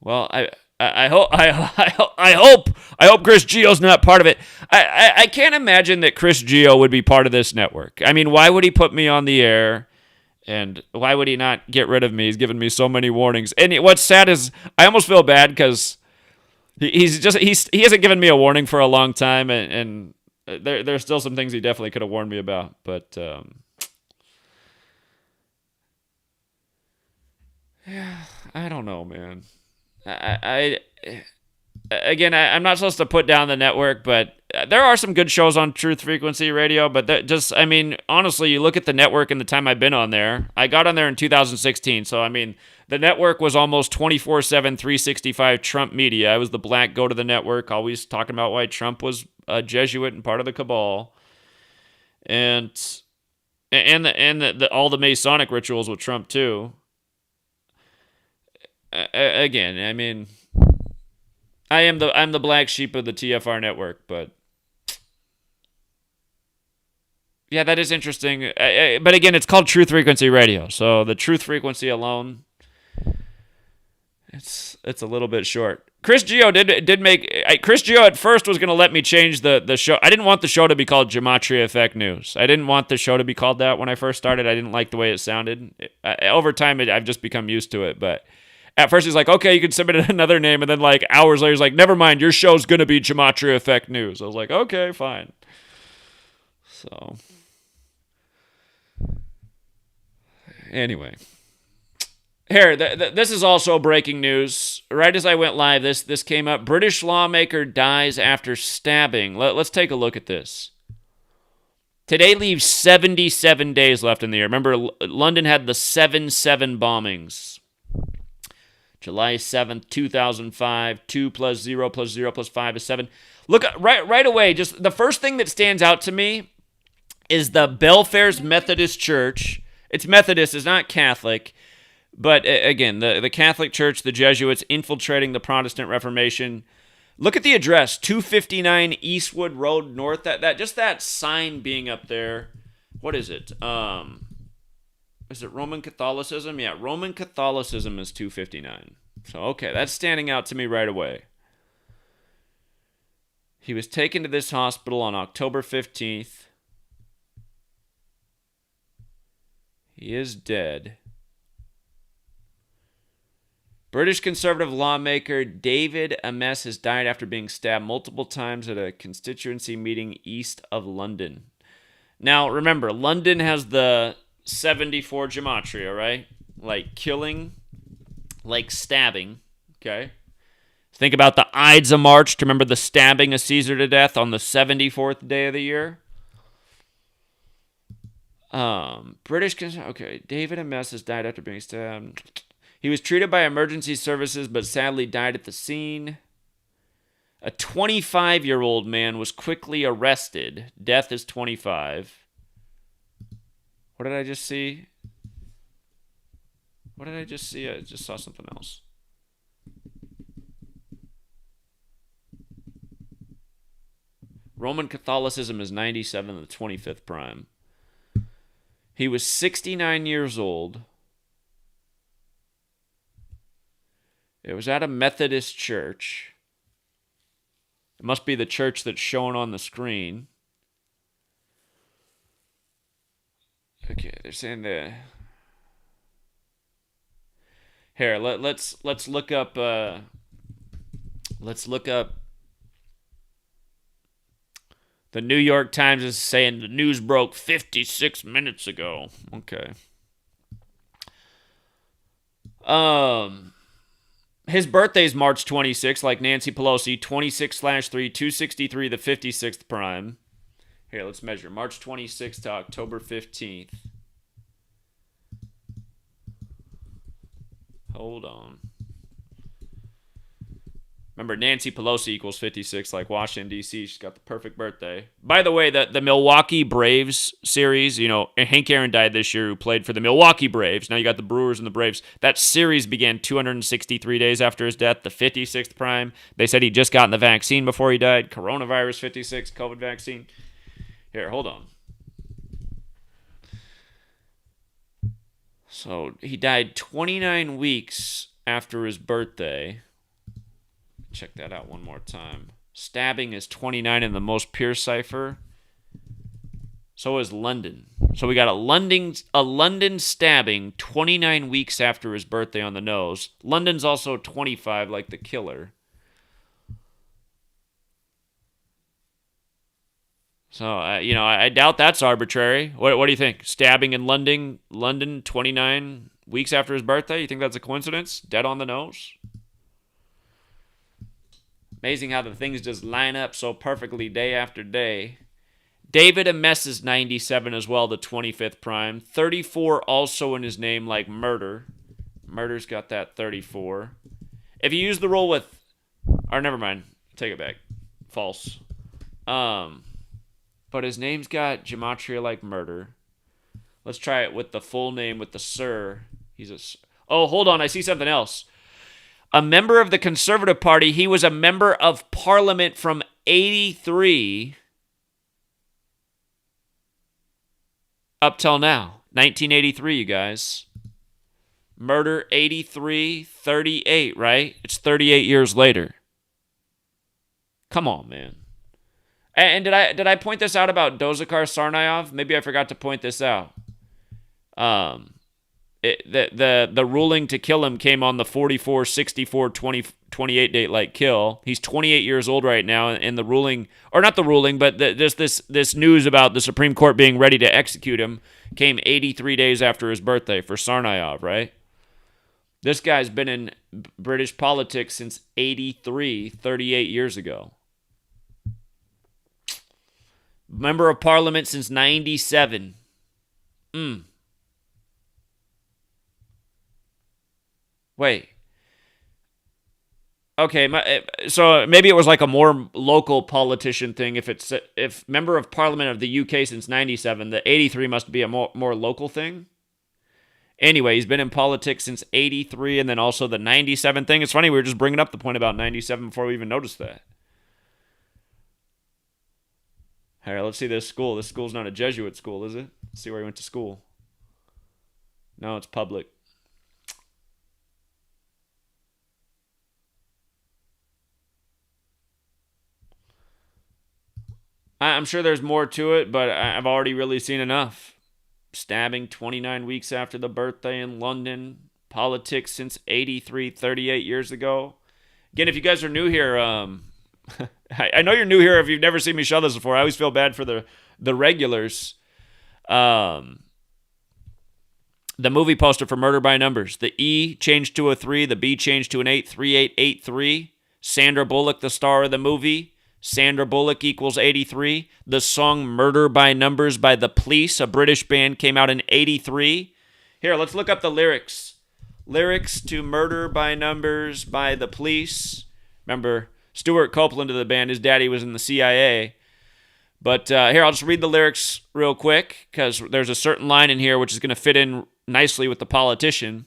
Well, I hope I hope Chris Geo's not part of it. I can't imagine that Chris Geo would be part of this network. I mean, why would he put me on the air? And why would he not get rid of me? He's given me so many warnings. And what's sad is I almost feel bad because he hasn't given me a warning for a long time, and there's still some things he definitely could have warned me about. But yeah, I don't know, man. I'm not supposed to put down the network, but there are some good shows on Truth Frequency Radio. But honestly, you look at the network and the time I've been on there. I got on there in 2016, so I mean, the network was almost 24/7, 365 Trump media. I was the black goat of the network, always talking about why Trump was a Jesuit and part of the cabal, and all the Masonic rituals with Trump too. Again, I mean, I'm the black sheep of the TFR network, but yeah, that is interesting. But again, it's called Truth Frequency Radio, so the Truth Frequency alone, it's a little bit short. Chris Geo did make Chris Geo at first was going to let me change the show. I didn't want the show to be called Gematria Effect News. I didn't want the show to be called that when I first started. I didn't like the way it sounded. Over time, I've just become used to it, but. At first, he's like, okay, you can submit another name. And then, like, hours later, he's like, never mind, your show's going to be Gematria Effect News. I was like, okay, fine. So, anyway. Here, this is also breaking news. Right as I went live, this came up. British lawmaker dies after stabbing. Let's take a look at this. Today leaves 77 days left in the year. Remember, London had the 7/7 bombings. July 7th, 2005, 2 plus 0 plus 0 plus 5 is 7. Look, right away, just the first thing that stands out to me is the Belfairs Methodist Church. It's Methodist, it's not Catholic. But again, the Catholic Church, the Jesuits infiltrating the Protestant Reformation. Look at the address, 259 Eastwood Road North. That sign being up there. What is it? Is it Roman Catholicism? Yeah, Roman Catholicism is 259. So, okay, that's standing out to me right away. He was taken to this hospital on October 15th. He is dead. British Conservative lawmaker David Ames has died after being stabbed multiple times at a constituency meeting east of London. Now, remember, London has the 74 gematria, right? Like killing, like stabbing, okay? Think about the Ides of March to remember the stabbing of Caesar to death on the 74th day of the year. Okay, David Ames has died after being stabbed. He was treated by emergency services, but sadly died at the scene. A 25-year-old man was quickly arrested. Death is 25. What did I just see? I just saw something else. Roman Catholicism is 97 of the 25th prime. He was 69 years old. It was at a Methodist church. It must be the church that's shown on the screen. Okay, they're saying the. Here, let's look up. Let's look up. The New York Times is saying the news broke 56 minutes ago. Okay. His birthday's March 26th, like Nancy Pelosi, 26/3, 263, the 56th prime. Here, let's measure. March 26th to October 15th. Hold on. Remember, Nancy Pelosi equals 56, like Washington, D.C. She's got the perfect birthday. By the way, the Milwaukee Braves series, you know, Hank Aaron died this year, who played for the Milwaukee Braves. Now you got the Brewers and the Braves. That series began 263 days after his death, the 56th prime. They said he'd just gotten the vaccine before he died. Coronavirus 56, COVID vaccine. Here, hold on. So he died 29 weeks after his birthday. Check that out one more time. Stabbing is 29 in the most pure cipher. So is London. So we got a London stabbing 29 weeks after his birthday on the nose. London's also 25, like the killer. So I doubt that's arbitrary. What do you think? Stabbing in London 29 weeks after his birthday? You think that's a coincidence? Dead on the nose? Amazing how the things just line up so perfectly day after day. David Ames is 97 as well, the 25th prime. 34 also in his name, like murder. Murder's got that 34. If you use the rule with... Or never mind. Take it back. False. But his name's got gematria like murder. Let's try it with the full name, with the sir. Oh, hold on. I see something else. A member of the Conservative Party. He was a member of Parliament from 83... up till now. 1983, you guys. Murder 83, 38, right? It's 38 years later. Come on, man. And did I point this out about Dozakar Sarnayev? Maybe I forgot to point this out. The ruling to kill him came on the 44, 64, 20, 28 date like kill. He's 28 years old right now, and the ruling, or not the ruling, but this news about the Supreme Court being ready to execute him came 83 days after his birthday for Sarnayev, right? This guy's been in British politics since 83, 38 years ago. Member of Parliament since 97. Wait. Okay, so maybe it was like a more local politician thing. If member of Parliament of the UK since 97, the 83 must be a more local thing. Anyway, he's been in politics since 83, and then also the 97 thing. It's funny, we were just bringing up the point about 97 before we even noticed that. All right, let's see this school. This school's not a Jesuit school, is it? Let's see where he went to school. No, it's public. I'm sure there's more to it, but I've already really seen enough. Stabbing 29 weeks after the birthday in London. Politics since 83, 38 years ago. Again, if you guys are new here, I know you're new here if you've never seen me show this before. I always feel bad for the regulars. The movie poster for Murder by Numbers. The E changed to a 3. The B changed to an 8. 3883. Sandra Bullock, the star of the movie. Sandra Bullock equals 83. The song Murder by Numbers by The Police, a British band, came out in 83. Here, let's look up the lyrics. Lyrics to Murder by Numbers by The Police. Remember, Stuart Copeland of the band, his daddy was in the CIA. But here, I'll just read the lyrics real quick, because there's a certain line in here which is going to fit in nicely with the politician.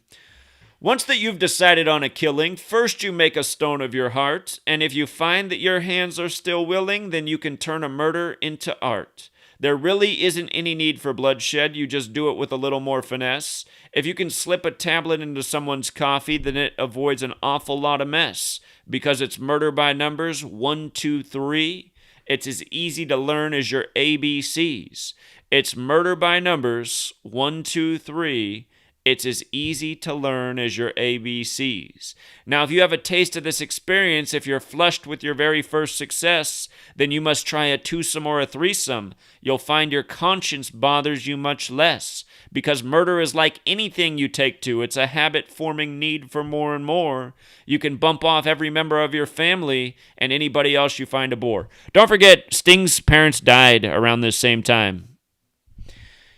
Once that you've decided on a killing, first you make a stone of your heart, and if you find that your hands are still willing, then you can turn a murder into art. There really isn't any need for bloodshed, you just do it with a little more finesse. If you can slip a tablet into someone's coffee, then it avoids an awful lot of mess. Because it's murder by numbers, 1, 2, 3. It's as easy to learn as your ABCs. It's murder by numbers, 1, 2, 3. It's as easy to learn as your ABCs. Now, if you have a taste of this experience, if you're flushed with your very first success, then you must try a twosome or a threesome. You'll find your conscience bothers you much less. Because murder is like anything you take to. It's a habit-forming need for more and more. You can bump off every member of your family and anybody else you find a bore. Don't forget, Sting's parents died around this same time.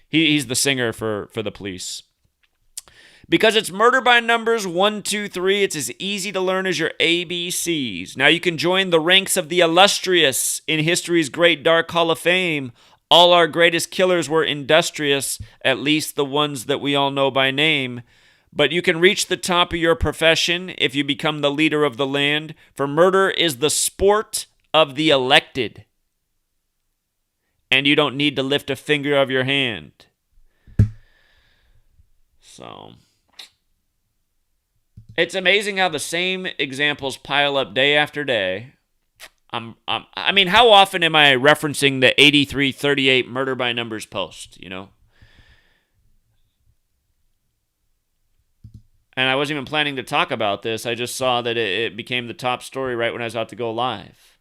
He's the singer for The Police. Because it's murder by numbers, 1, 2, 3, it's as easy to learn as your ABCs. Now you can join the ranks of the illustrious in history's great dark hall of fame. All our greatest killers were industrious, at least the ones that we all know by name. But you can reach the top of your profession if you become the leader of the land, for murder is the sport of the elected. And you don't need to lift a finger of your hand. So it's amazing how the same examples pile up day after day. I mean, how often am I referencing the 8338 murder by numbers post, And I wasn't even planning to talk about this. I just saw that it became the top story right when I was about to go live.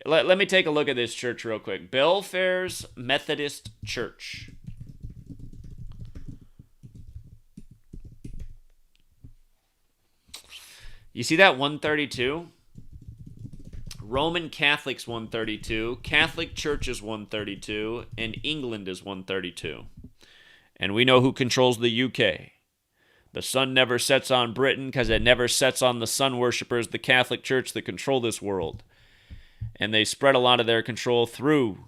Let me take a look at this church real quick. Belfairs Methodist Church. You see that 132? Roman Catholics 132, Catholic Church is 132, and England is 132. And we know who controls the UK. The sun never sets on Britain because it never sets on the sun worshippers, the Catholic Church that control this world. And they spread a lot of their control through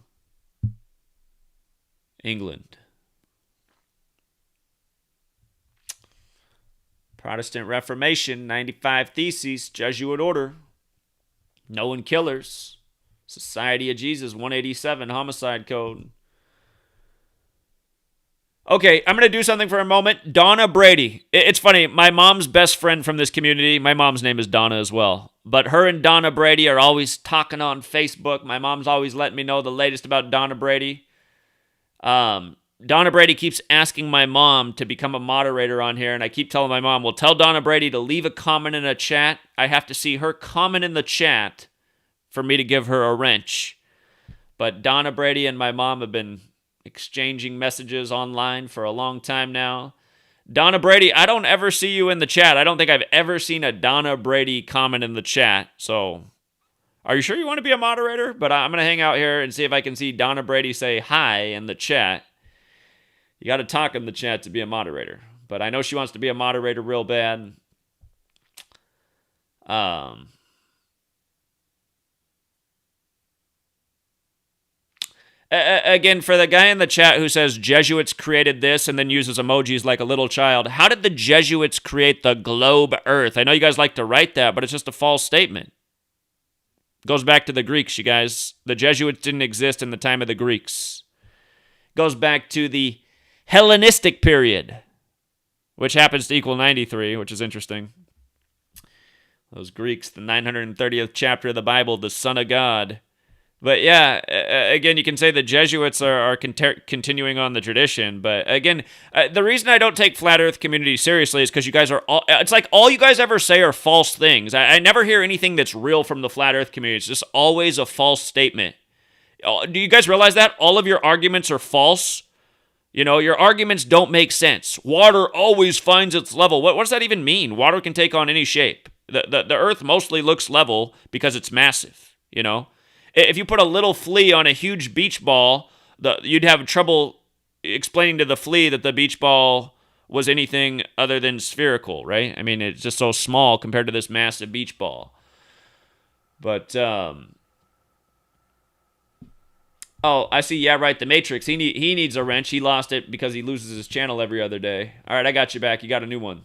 England. Protestant Reformation, 95 Theses, Jesuit Order. Known killers. Society of Jesus, 187, homicide code. Okay, I'm going to do something for a moment. Donna Brady. It's funny, my mom's best friend from this community, my mom's name is Donna as well, but her and Donna Brady are always talking on Facebook. My mom's always letting me know the latest about Donna Brady. Donna Brady keeps asking my mom to become a moderator on here, and I keep telling my mom, well, tell Donna Brady to leave a comment in a chat. I have to see her comment in the chat for me to give her a wrench. But Donna Brady and my mom have been exchanging messages online for a long time now. Donna Brady, I don't ever see you in the chat. I don't think I've ever seen a Donna Brady comment in the chat. So, are you sure you want to be a moderator? But I'm going to hang out here and see if I can see Donna Brady say hi in the chat. You got to talk in the chat to be a moderator. But I know she wants to be a moderator real bad. Again, for the guy in the chat who says Jesuits created this and then uses emojis like a little child, how did the Jesuits create the globe Earth? I know you guys like to write that, but it's just a false statement. Goes back to the Greeks, you guys. The Jesuits didn't exist in the time of the Greeks. Goes back to the Hellenistic period, which happens to equal 93, which is interesting. Those Greeks, the 930th chapter of the Bible, the Son of God. But yeah, again, you can say the Jesuits are continuing on the tradition. But again, the reason I don't take Flat Earth community seriously is because you guys are it's like all you guys ever say are false things. I never hear anything that's real from the Flat Earth community. It's just always a false statement. Do you guys realize that? All of your arguments are false. Your arguments don't make sense. Water always finds its level. What does that even mean? Water can take on any shape. The Earth mostly looks level because it's massive, If you put a little flea on a huge beach ball, you'd have trouble explaining to the flea that the beach ball was anything other than spherical, right? I mean, it's just so small compared to this massive beach ball. But, oh, I see. Yeah, right. The Matrix. He needs a wrench. He lost it because he loses his channel every other day. All right, I got you back. You got a new one.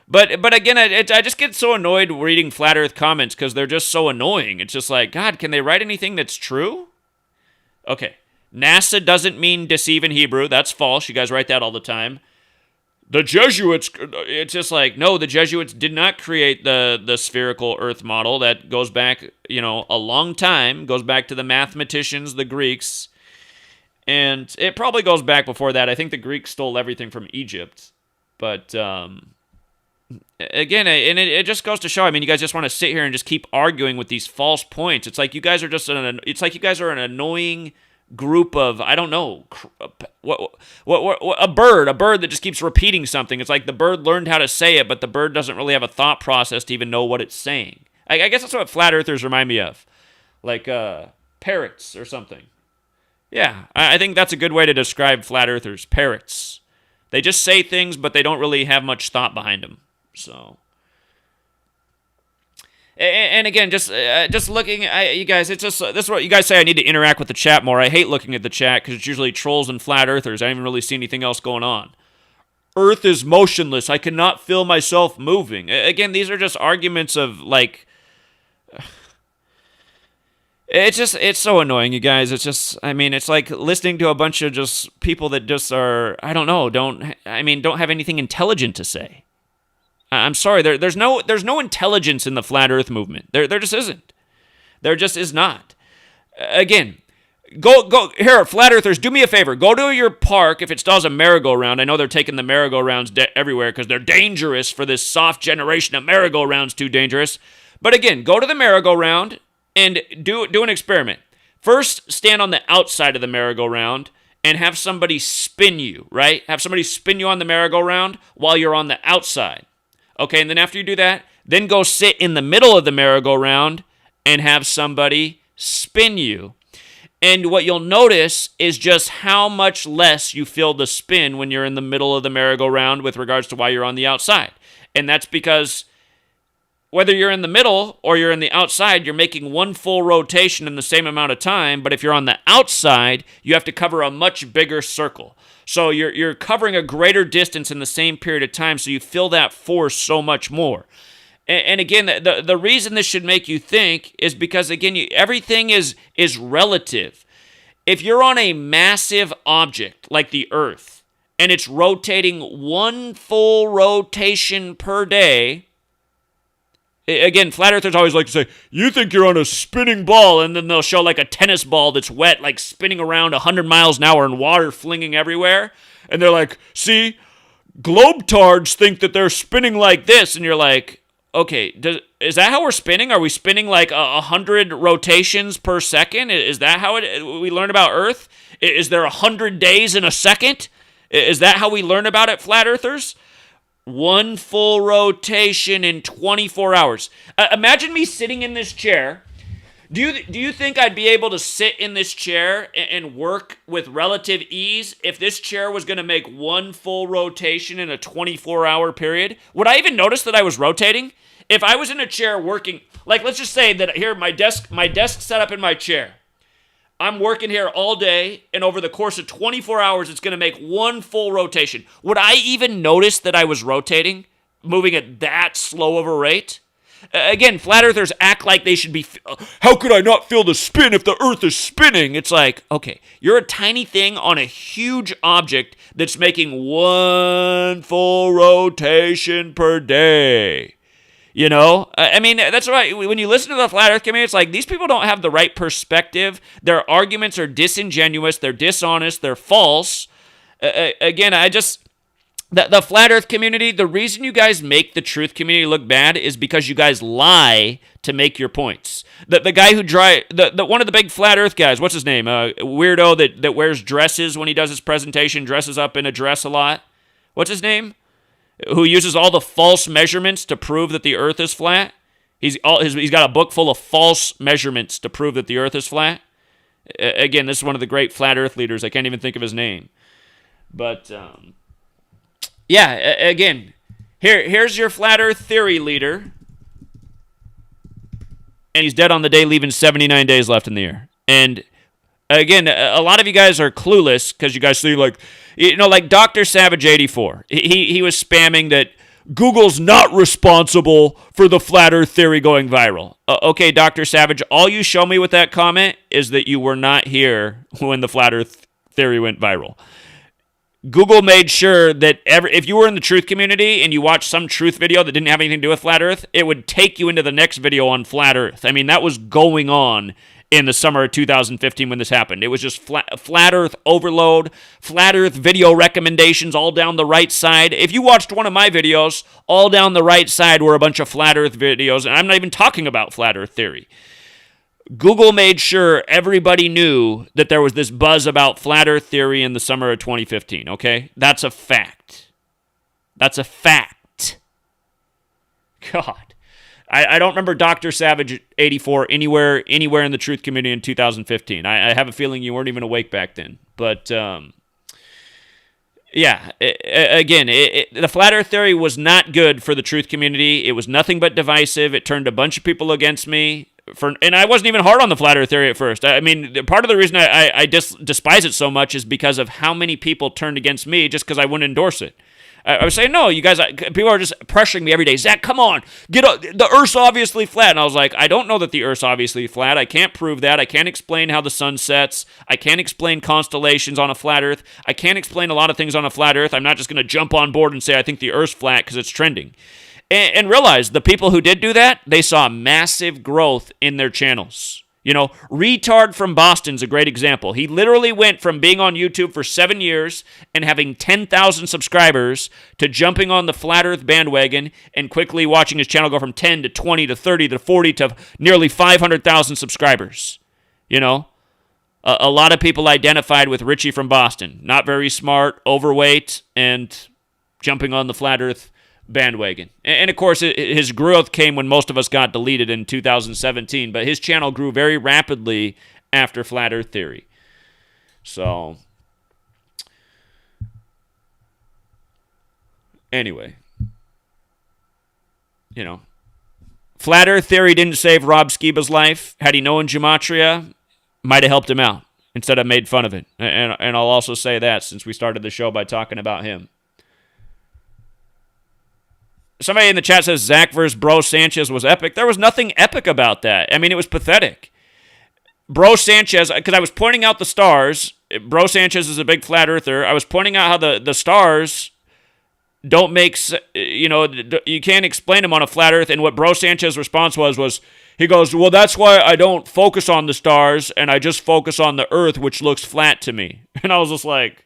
But again, I just get so annoyed reading Flat Earth comments because they're just so annoying. It's just like, God, can they write anything that's true? Okay. NASA doesn't mean deceive in Hebrew. That's false. You guys write that all the time. The Jesuits, it's just like, no, the Jesuits did not create the spherical Earth model. That goes back, a long time. Goes back to the mathematicians, the Greeks. And it probably goes back before that. I think the Greeks stole everything from Egypt. But, again, and it just goes to show, you guys just want to sit here and just keep arguing with these false points. It's like you guys are an annoying group of, I don't know, a bird that just keeps repeating something. It's like the bird learned how to say it, but the bird doesn't really have a thought process to even know what it's saying. I guess that's what Flat Earthers remind me of. Like parrots or something. Yeah, I think that's a good way to describe Flat Earthers, parrots. They just say things, but they don't really have much thought behind them. So, and again, just looking at you guys, it's just this is what you guys say. I need to interact with the chat more. I hate looking at the chat because it's usually trolls and flat earthers. I don't even really see anything else going on. Earth is motionless. I cannot feel myself moving. Again, these are just arguments of like, It's so annoying, you guys. It's just, I mean, it's like listening to a bunch of just people that just are, I don't know, don't have anything intelligent to say. I'm sorry, there's no intelligence in the flat Earth movement. There just isn't. There just is not. Again, go here, flat earthers. Do me a favor. Go to your park if it still has a merry-go-round. I know they're taking the merry-go-rounds everywhere because they're dangerous for this soft generation of merry-go-rounds. Too dangerous. But again, go to the merry-go-round and do an experiment. First, stand on the outside of the merry-go-round and have somebody spin you. Right? Have somebody spin you on the merry-go-round while you're on the outside. Okay, and then after you do that, then go sit in the middle of the merry-go-round and have somebody spin you. And what you'll notice is just how much less you feel the spin when you're in the middle of the merry-go-round with regards to why you're on the outside. And that's because whether you're in the middle or you're in the outside, you're making one full rotation in the same amount of time. But if you're on the outside, you have to cover a much bigger circle. So you're covering a greater distance in the same period of time, so you feel that force so much more. And again, the reason this should make you think is because, again, everything is relative. If you're on a massive object like the Earth, and it's rotating one full rotation per day, again, flat earthers always like to say, you think you're on a spinning ball, and then they'll show like a tennis ball that's wet, like spinning around 100 miles an hour and water flinging everywhere. And they're like, see, globetards think that they're spinning like this. And you're like, okay, is that how we're spinning? Are we spinning like 100 rotations per second? Is that how we learn about Earth? Is there 100 days in a second? Is that how we learn about it, flat earthers? One full rotation in 24 hours. Imagine me sitting in this chair. Do you think I'd be able to sit in this chair and work with relative ease if this chair was going to make one full rotation in a 24-hour period? Would I even notice that I was rotating? If I was in a chair working, like let's just say that here my desk set up in my chair. I'm working here all day, and over the course of 24 hours, it's going to make one full rotation. Would I even notice that I was rotating, moving at that slow of a rate? Again, flat earthers act like they should be, how could I not feel the spin if the Earth is spinning? It's like, okay, you're a tiny thing on a huge object that's making one full rotation per day. You know, I mean, that's right. When you listen to the flat earth community, it's like these people don't have the right perspective. Their arguments are disingenuous. They're dishonest. They're false. Again, the flat earth community, the reason you guys make the truth community look bad is because you guys lie to make your points. The guy who one of the big flat earth guys, what's his name? Weirdo that wears dresses when he does his presentation, dresses up in a dress a lot. What's his name? Who uses all the false measurements to prove that the Earth is flat. He's got a book full of false measurements to prove that the Earth is flat. Again, this is one of the great flat Earth leaders. I can't even think of his name. But, yeah, again, here's your flat Earth theory leader. And he's dead on the day, leaving 79 days left in the year. And again, a lot of you guys are clueless because you guys see like Dr. Savage 84. He was spamming that Google's not responsible for the flat Earth theory going viral. Okay, Dr. Savage, all you show me with that comment is that you were not here when the flat Earth theory went viral. Google made sure that if you were in the truth community and you watched some truth video that didn't have anything to do with flat Earth, it would take you into the next video on flat Earth. I mean, that was going on in the summer of 2015 when this happened. It was just flat Earth overload, flat Earth video recommendations all down the right side. If you watched one of my videos, all down the right side were a bunch of flat Earth videos, and I'm not even talking about flat Earth theory. Google made sure everybody knew that there was this buzz about flat Earth theory in the summer of 2015, okay? That's a fact. That's a fact. God. I don't remember Dr. Savage 84 anywhere in the truth community in 2015. I have a feeling you weren't even awake back then. But, yeah, the flat Earth theory was not good for the truth community. It was nothing but divisive. It turned a bunch of people against me. And I wasn't even hard on the flat Earth theory at first. I mean, part of the reason I despise it so much is because of how many people turned against me just because I wouldn't endorse it. I was saying, no, you guys, people are just pressuring me every day. Zach, come on, the Earth's obviously flat. And I was like, I don't know that the Earth's obviously flat. I can't prove that. I can't explain how the sun sets. I can't explain constellations on a flat Earth. I can't explain a lot of things on a flat Earth. I'm not just going to jump on board and say I think the Earth's flat because it's trending. And realize the people who did do that, they saw massive growth in their channels. You know, Retard from Boston's a great example. He literally went from being on YouTube for 7 years and having 10,000 subscribers to jumping on the Flat Earth bandwagon and quickly watching his channel go from 10 to 20 to 30 to 40 to nearly 500,000 subscribers. You know, a lot of people identified with Richie from Boston. Not very smart, overweight, and jumping on the Flat Earth bandwagon. And of course, his growth came when most of us got deleted in 2017, but his channel grew very rapidly after Flat Earth Theory. So, anyway, you know, Flat Earth Theory didn't save Rob Skiba's life. Had he known Gematria, might have helped him out instead of made fun of it. And I'll also say that since we started the show by talking about him. Somebody in the chat says Zach versus Bro Sanchez was epic. There was nothing epic about that. I mean, it was pathetic. Bro Sanchez, because I was pointing out the stars. Bro Sanchez is a big flat earther. I was pointing out how the stars don't make, you know, you can't explain them on a flat earth. And what Bro Sanchez's response was he goes, well, that's why I don't focus on the stars and I just focus on the earth, which looks flat to me. And I was just like,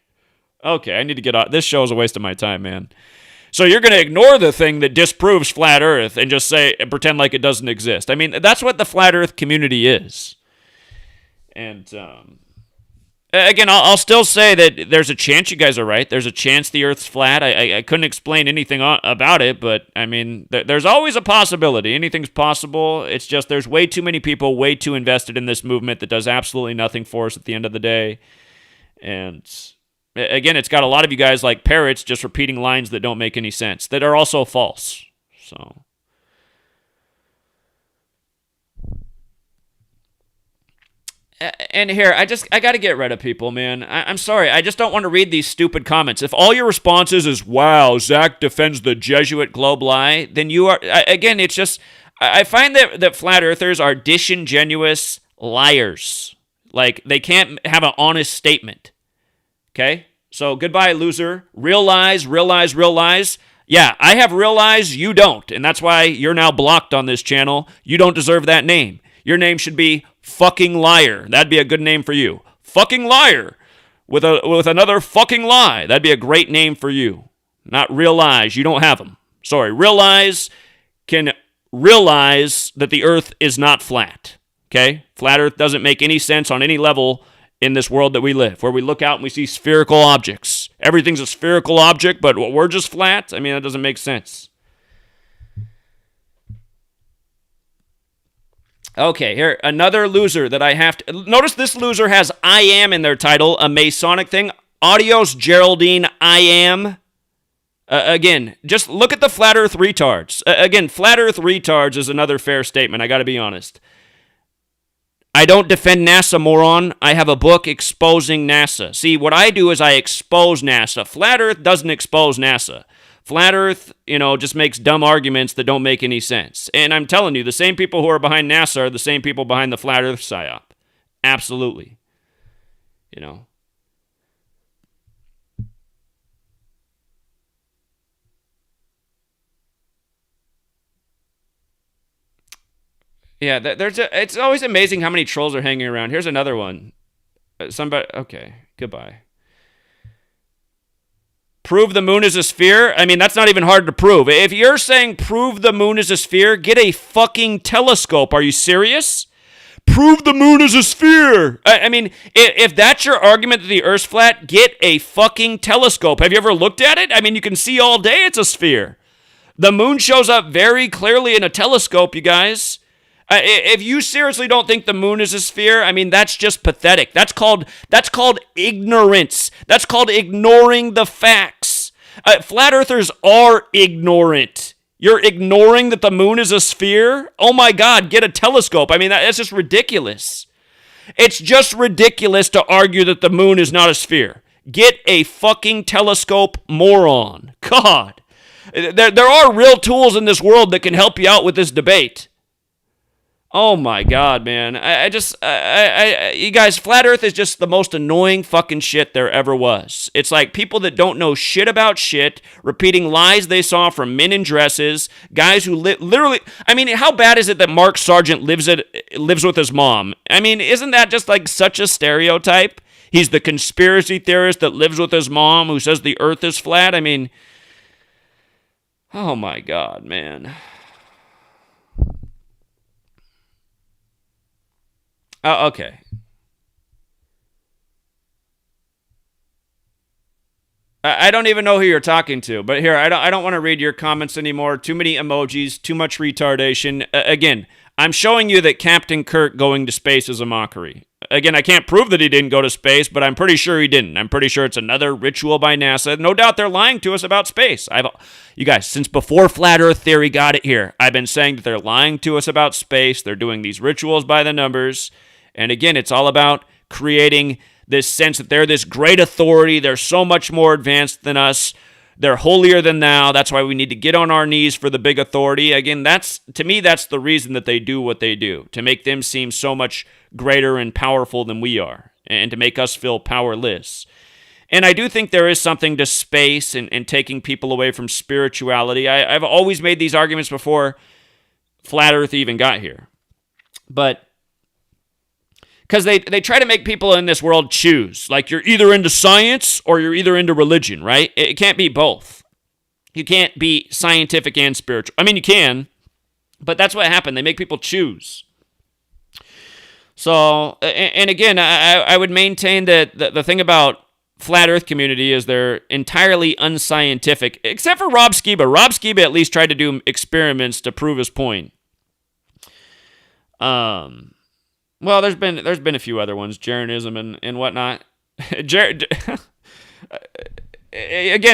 okay, I need to get out. This show is a waste of my time, man. So you're going to ignore the thing that disproves flat earth and just pretend like it doesn't exist. I mean, that's what the flat earth community is. And again, I'll still say that there's a chance you guys are right. There's a chance the earth's flat. I couldn't explain anything about it, but I mean, there's always a possibility. Anything's possible. It's just there's way too many people way too invested in this movement that does absolutely nothing for us at the end of the day. And again, it's got a lot of you guys like parrots just repeating lines that don't make any sense, that are also false. So, and here, I got to get rid of people, man. I'm sorry. I just don't want to read these stupid comments. If all your responses is, wow, Zach defends the Jesuit globe lie, then you are, again, it's just, I find that flat earthers are disingenuous liars. Like, they can't have an honest statement. Okay? So, goodbye, loser. Real lies, real lies, real lies. Yeah, I have real lies, you don't. And that's why you're now blocked on this channel. You don't deserve that name. Your name should be fucking liar. That'd be a good name for you. Fucking liar. With another fucking lie. That'd be a great name for you. Not real lies. You don't have them. Sorry. Real lies can realize that the earth is not flat. Okay? Flat earth doesn't make any sense on any level in this world that we live, where we look out and we see spherical objects. Everything's a spherical object, but we're just flat? I mean, that doesn't make sense. Okay, here, another loser that I have to... Notice this loser has I am in their title, a Masonic thing. Adios, Geraldine, I am. Again, just look at the Flat Earth retards. Again, Flat Earth retards is another fair statement, I gotta be honest. I don't defend NASA, moron. I have a book exposing NASA. See, what I do is I expose NASA. Flat Earth doesn't expose NASA. Flat Earth, just makes dumb arguments that don't make any sense. And I'm telling you, the same people who are behind NASA are the same people behind the Flat Earth psyop. Absolutely. Yeah, it's always amazing how many trolls are hanging around. Here's another one. Okay, goodbye. Prove the moon is a sphere? I mean, that's not even hard to prove. If you're saying prove the moon is a sphere, get a fucking telescope. Are you serious? Prove the moon is a sphere. I mean, if that's your argument that the Earth's flat, get a fucking telescope. Have you ever looked at it? I mean, you can see all day it's a sphere. The moon shows up very clearly in a telescope, you guys. If you seriously don't think the moon is a sphere, I mean, that's just pathetic. That's called ignorance. That's called ignoring the facts. Flat earthers are ignorant. You're ignoring that the moon is a sphere? Oh my God, get a telescope. I mean, that's just ridiculous. It's just ridiculous to argue that the moon is not a sphere. Get a fucking telescope, moron. God. There are real tools in this world that can help you out with this debate. Oh my God, man. You guys, flat earth is just the most annoying fucking shit there ever was. It's like people that don't know shit about shit, repeating lies they saw from men in dresses, guys who literally, I mean, how bad is it that Mark Sargent lives with his mom? I mean, isn't that just like such a stereotype? He's the conspiracy theorist that lives with his mom who says the earth is flat. I mean, oh my God, man. Okay. I don't even know who you're talking to, but here, I don't want to read your comments anymore. Too many emojis, too much retardation. Again, I'm showing you that Captain Kirk going to space is a mockery. Again, I can't prove that he didn't go to space, but I'm pretty sure he didn't. I'm pretty sure it's another ritual by NASA. No doubt they're lying to us about space. You guys, since before Flat Earth Theory got it here, I've been saying that they're lying to us about space. They're doing these rituals by the numbers. And again, it's all about creating this sense that they're this great authority. They're so much more advanced than us. They're holier than thou. That's why we need to get on our knees for the big authority. Again, to me, that's the reason that they do what they do, to make them seem so much greater and powerful than we are, and to make us feel powerless. And I do think there is something to space and taking people away from spirituality. I've always made these arguments before Flat Earth even got here. But because they try to make people in this world choose. Like, you're either into science or you're either into religion, right? It can't be both. You can't be scientific and spiritual. I mean, you can, but that's what happened. They make people choose. So, and again, I would maintain that the thing about Flat Earth community is they're entirely unscientific, except for Rob Skiba. Rob Skiba at least tried to do experiments to prove his point. Well, there's been a few other ones, Jeranism and whatnot. Again,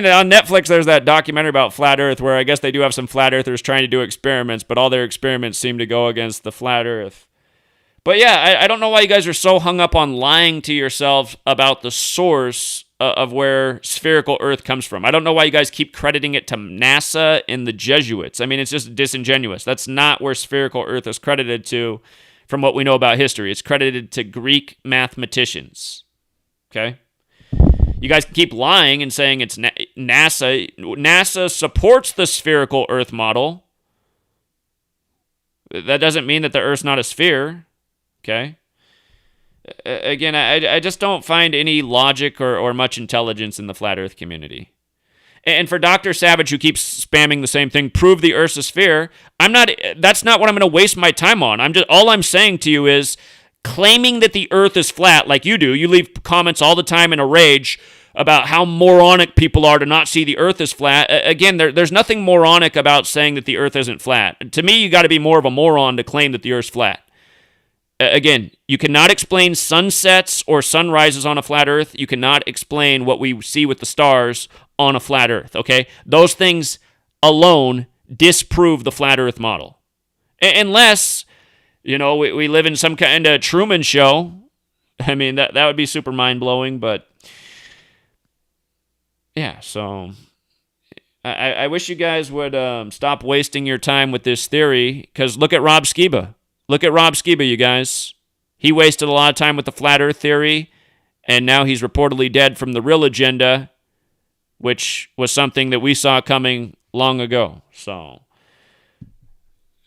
on Netflix, there's that documentary about Flat Earth where I guess they do have some Flat Earthers trying to do experiments, but all their experiments seem to go against the Flat Earth. But yeah, I don't know why you guys are so hung up on lying to yourselves about the source of where spherical Earth comes from. I don't know why you guys keep crediting it to NASA and the Jesuits. I mean, it's just disingenuous. That's not where spherical Earth is credited to. From what we know about history, it's credited to Greek mathematicians. Okay? You guys keep lying and saying it's NASA. NASA supports the spherical Earth model. That doesn't mean that the Earth's not a sphere. Okay? Again, I just don't find any logic or much intelligence in the Flat Earth community. And for Dr. Savage, who keeps spamming the same thing, prove the Earth's a sphere, that's not what I'm going to waste my time on. All I'm saying to you is claiming that the Earth is flat, like you do. You leave comments all the time in a rage about how moronic people are to not see the Earth is flat. Again, there's nothing moronic about saying that the Earth isn't flat. To me, you got to be more of a moron to claim that the Earth's flat. Again, you cannot explain sunsets or sunrises on a flat Earth. You cannot explain what we see with the stars on a flat Earth, okay? Those things alone disprove the flat Earth model. Unless, we live in some kind of Truman show. I mean, that would be super mind-blowing, but yeah, so I wish you guys would stop wasting your time with this theory, because look at Rob Skiba. Look at Rob Skiba, you guys. He wasted a lot of time with the flat Earth theory, and now he's reportedly dead from the real agenda, which was something that we saw coming long ago. So,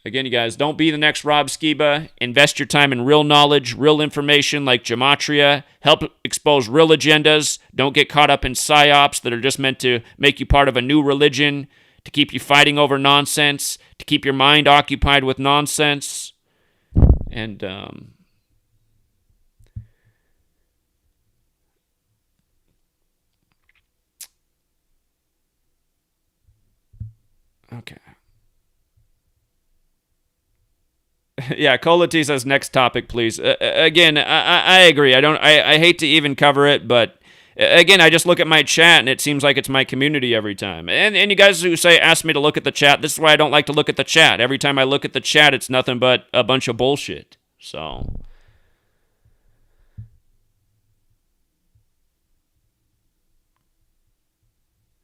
again, you guys, don't be the next Rob Skiba. Invest your time in real knowledge, real information like gematria. Help expose real agendas. Don't get caught up in psyops that are just meant to make you part of a new religion, to keep you fighting over nonsense, to keep your mind occupied with nonsense. And, okay. Yeah, Colati says next topic, please. Again, I agree. I hate to even cover it, but again, I just look at my chat and it seems like it's my community every time. And you guys who ask me to look at the chat, this is why I don't like to look at the chat. Every time I look at the chat, it's nothing but a bunch of bullshit. So,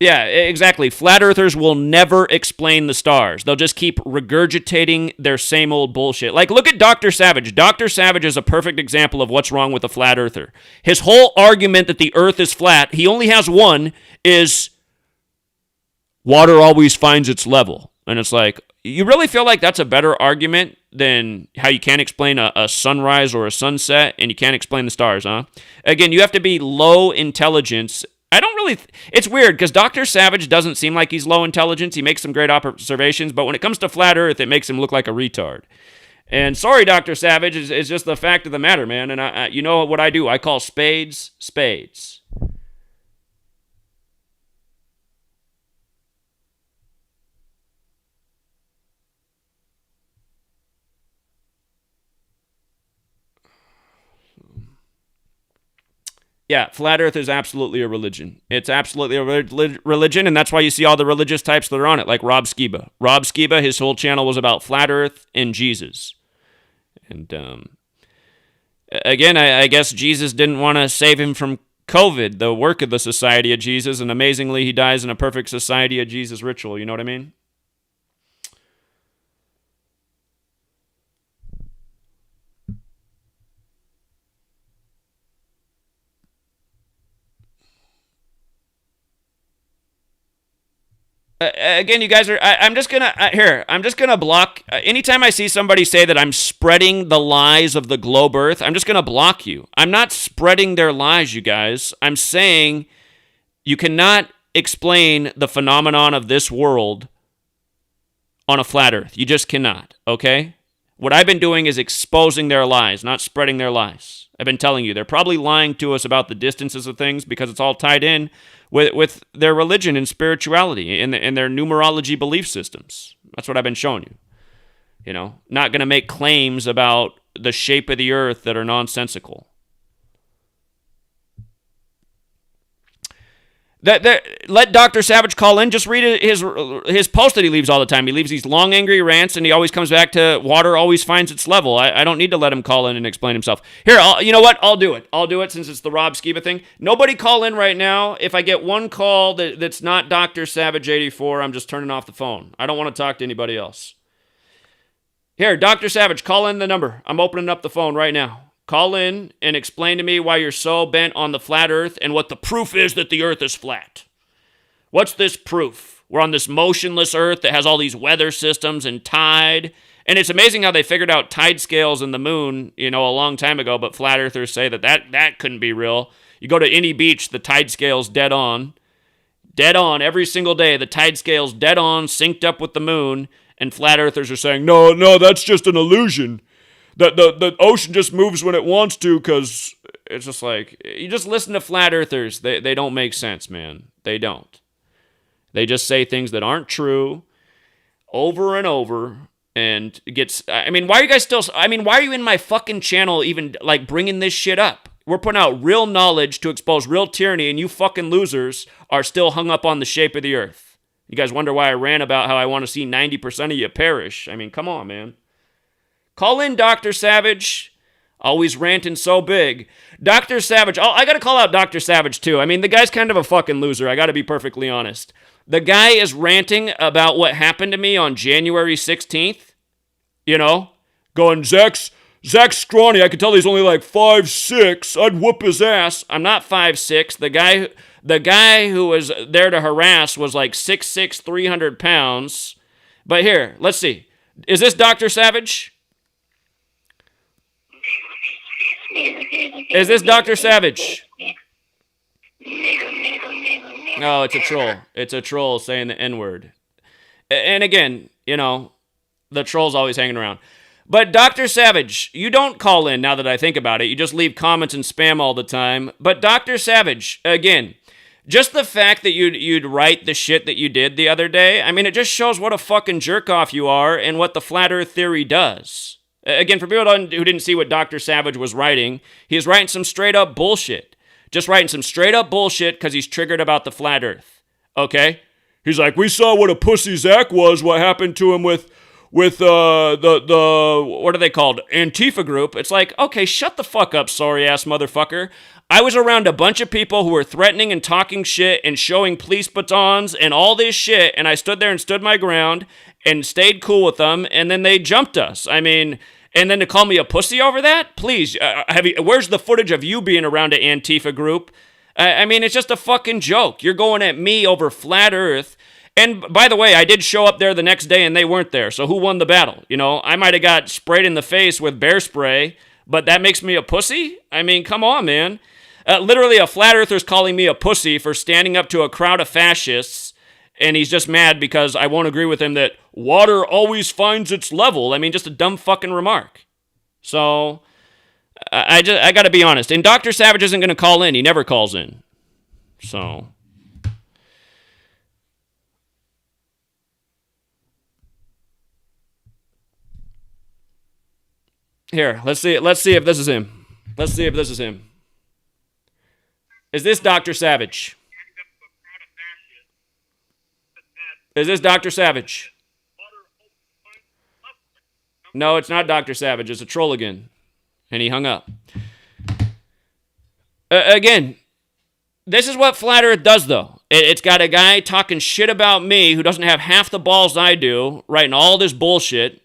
Yeah, exactly. Flat earthers will never explain the stars. They'll just keep regurgitating their same old bullshit. Like, look at Dr. Savage. Dr. Savage is a perfect example of what's wrong with a flat earther. His whole argument that the earth is flat, he only has one, is water always finds its level. And it's like, you really feel like that's a better argument than how you can't explain a sunrise or a sunset and you can't explain the stars, huh? Again, you have to be low intelligence. I don't really. It's weird because Dr. Savage doesn't seem like he's low intelligence. He makes some great observations, but when it comes to flat Earth, it makes him look like a retard. And sorry, Dr. Savage, is just the fact of the matter, man. And you know what I do? I call spades spades. Yeah, flat Earth is absolutely a religion. It's absolutely a religion, and that's why you see all the religious types that are on it, like Rob Skiba. Rob Skiba, his whole channel was about flat Earth and Jesus. And again, I guess Jesus didn't want to save him from COVID, the work of the Society of Jesus, and amazingly, he dies in a perfect Society of Jesus ritual. You know what I mean? Again, you guys are. I'm just gonna here. I'm just gonna block. Anytime I see somebody say that I'm spreading the lies of the globe Earth, I'm just gonna block you. I'm not spreading their lies, you guys. I'm saying you cannot explain the phenomenon of this world on a flat Earth. You just cannot. Okay. What I've been doing is exposing their lies, not spreading their lies. I've been telling you, they're probably lying to us about the distances of things because it's all tied in with their religion and spirituality and their numerology belief systems. That's what I've been showing you. You know, not going to make claims about the shape of the earth that are nonsensical. Let Dr. Savage call in. Just read his post that he leaves all the time. He leaves these long, angry rants, and he always comes back to water always finds its level. I don't need to let him call in and explain himself. Here, you know what? I'll do it. I'll do it since it's the Rob Skiba thing. Nobody call in right now. If I get one call that's not Dr. Savage 84, I'm just turning off the phone. I don't want to talk to anybody else. Here, Dr. Savage, call in the number. I'm opening up the phone right now. Call in and explain to me why you're so bent on the flat earth and what the proof is that the earth is flat. What's this proof? We're on this motionless earth that has all these weather systems and tide. And it's amazing how they figured out tide scales in the moon, a long time ago, but flat earthers say that couldn't be real. You go to any beach, the tide scale's dead on. Dead on every single day. The tide scale's dead on, synced up with the moon, and flat earthers are saying, no, that's just an illusion. The ocean just moves when it wants to because it's just like, you just listen to flat earthers. They don't make sense, man. They don't. They just say things that aren't true over and over and why are you guys why are you in my fucking channel even like bringing this shit up? We're putting out real knowledge to expose real tyranny and you fucking losers are still hung up on the shape of the earth. You guys wonder why I ran about how I want to see 90% of you perish. Come on, man. Call in Dr. Savage. Always ranting so big. Dr. Savage. Oh, I got to call out Dr. Savage, too. The guy's kind of a fucking loser. I got to be perfectly honest. The guy is ranting about what happened to me on January 16th. Going, Zach's scrawny. I can tell he's only like 5'6". I'd whoop his ass. I'm not 5'6". The guy who was there to harass was like 6'6", 300 pounds. But here, let's see. Is this Dr. Savage? Is this Dr. Savage? No, it's a troll. It's a troll saying the N-word. And again, the troll's always hanging around. But Dr. Savage, you don't call in now that I think about it. You just leave comments and spam all the time. But Dr. Savage, again, just the fact that you'd write the shit that you did the other day, it just shows what a fucking jerk-off you are and what the flat earth theory does. Again, for people who didn't see what Dr. Savage was writing, he's writing some straight-up bullshit. Just writing some straight-up bullshit because he's triggered about the flat earth. Okay? He's like, we saw what a pussy Zach was, what happened to him with the what are they called? Antifa group. It's like, okay, shut the fuck up, sorry-ass motherfucker. I was around a bunch of people who were threatening and talking shit and showing police batons and all this shit, and I stood there and stood my ground and stayed cool with them, and then they jumped us. I mean, and then to call me a pussy over that? Please, where's the footage of you being around an Antifa group? I mean, it's just a fucking joke. You're going at me over flat earth. And by the way, I did show up there the next day and they weren't there. So who won the battle? You know, I might have got sprayed in the face with bear spray, but that makes me a pussy? I mean, come on, man. Literally, a flat earther's calling me a pussy for standing up to a crowd of fascists, and he's just mad because I won't agree with him that water always finds its level. I mean, just a dumb fucking remark. So, I got to be honest. And Dr. Savage isn't going to call in. He never calls in. So... Here, let's see if this is him. Let's see if this is him. Is this Dr. Savage? Is this Dr. Savage? No, it's not Dr. Savage. It's a troll again. And he hung up. Again, this is what Flat Earth does, though. It's got a guy talking shit about me who doesn't have half the balls I do, writing all this bullshit.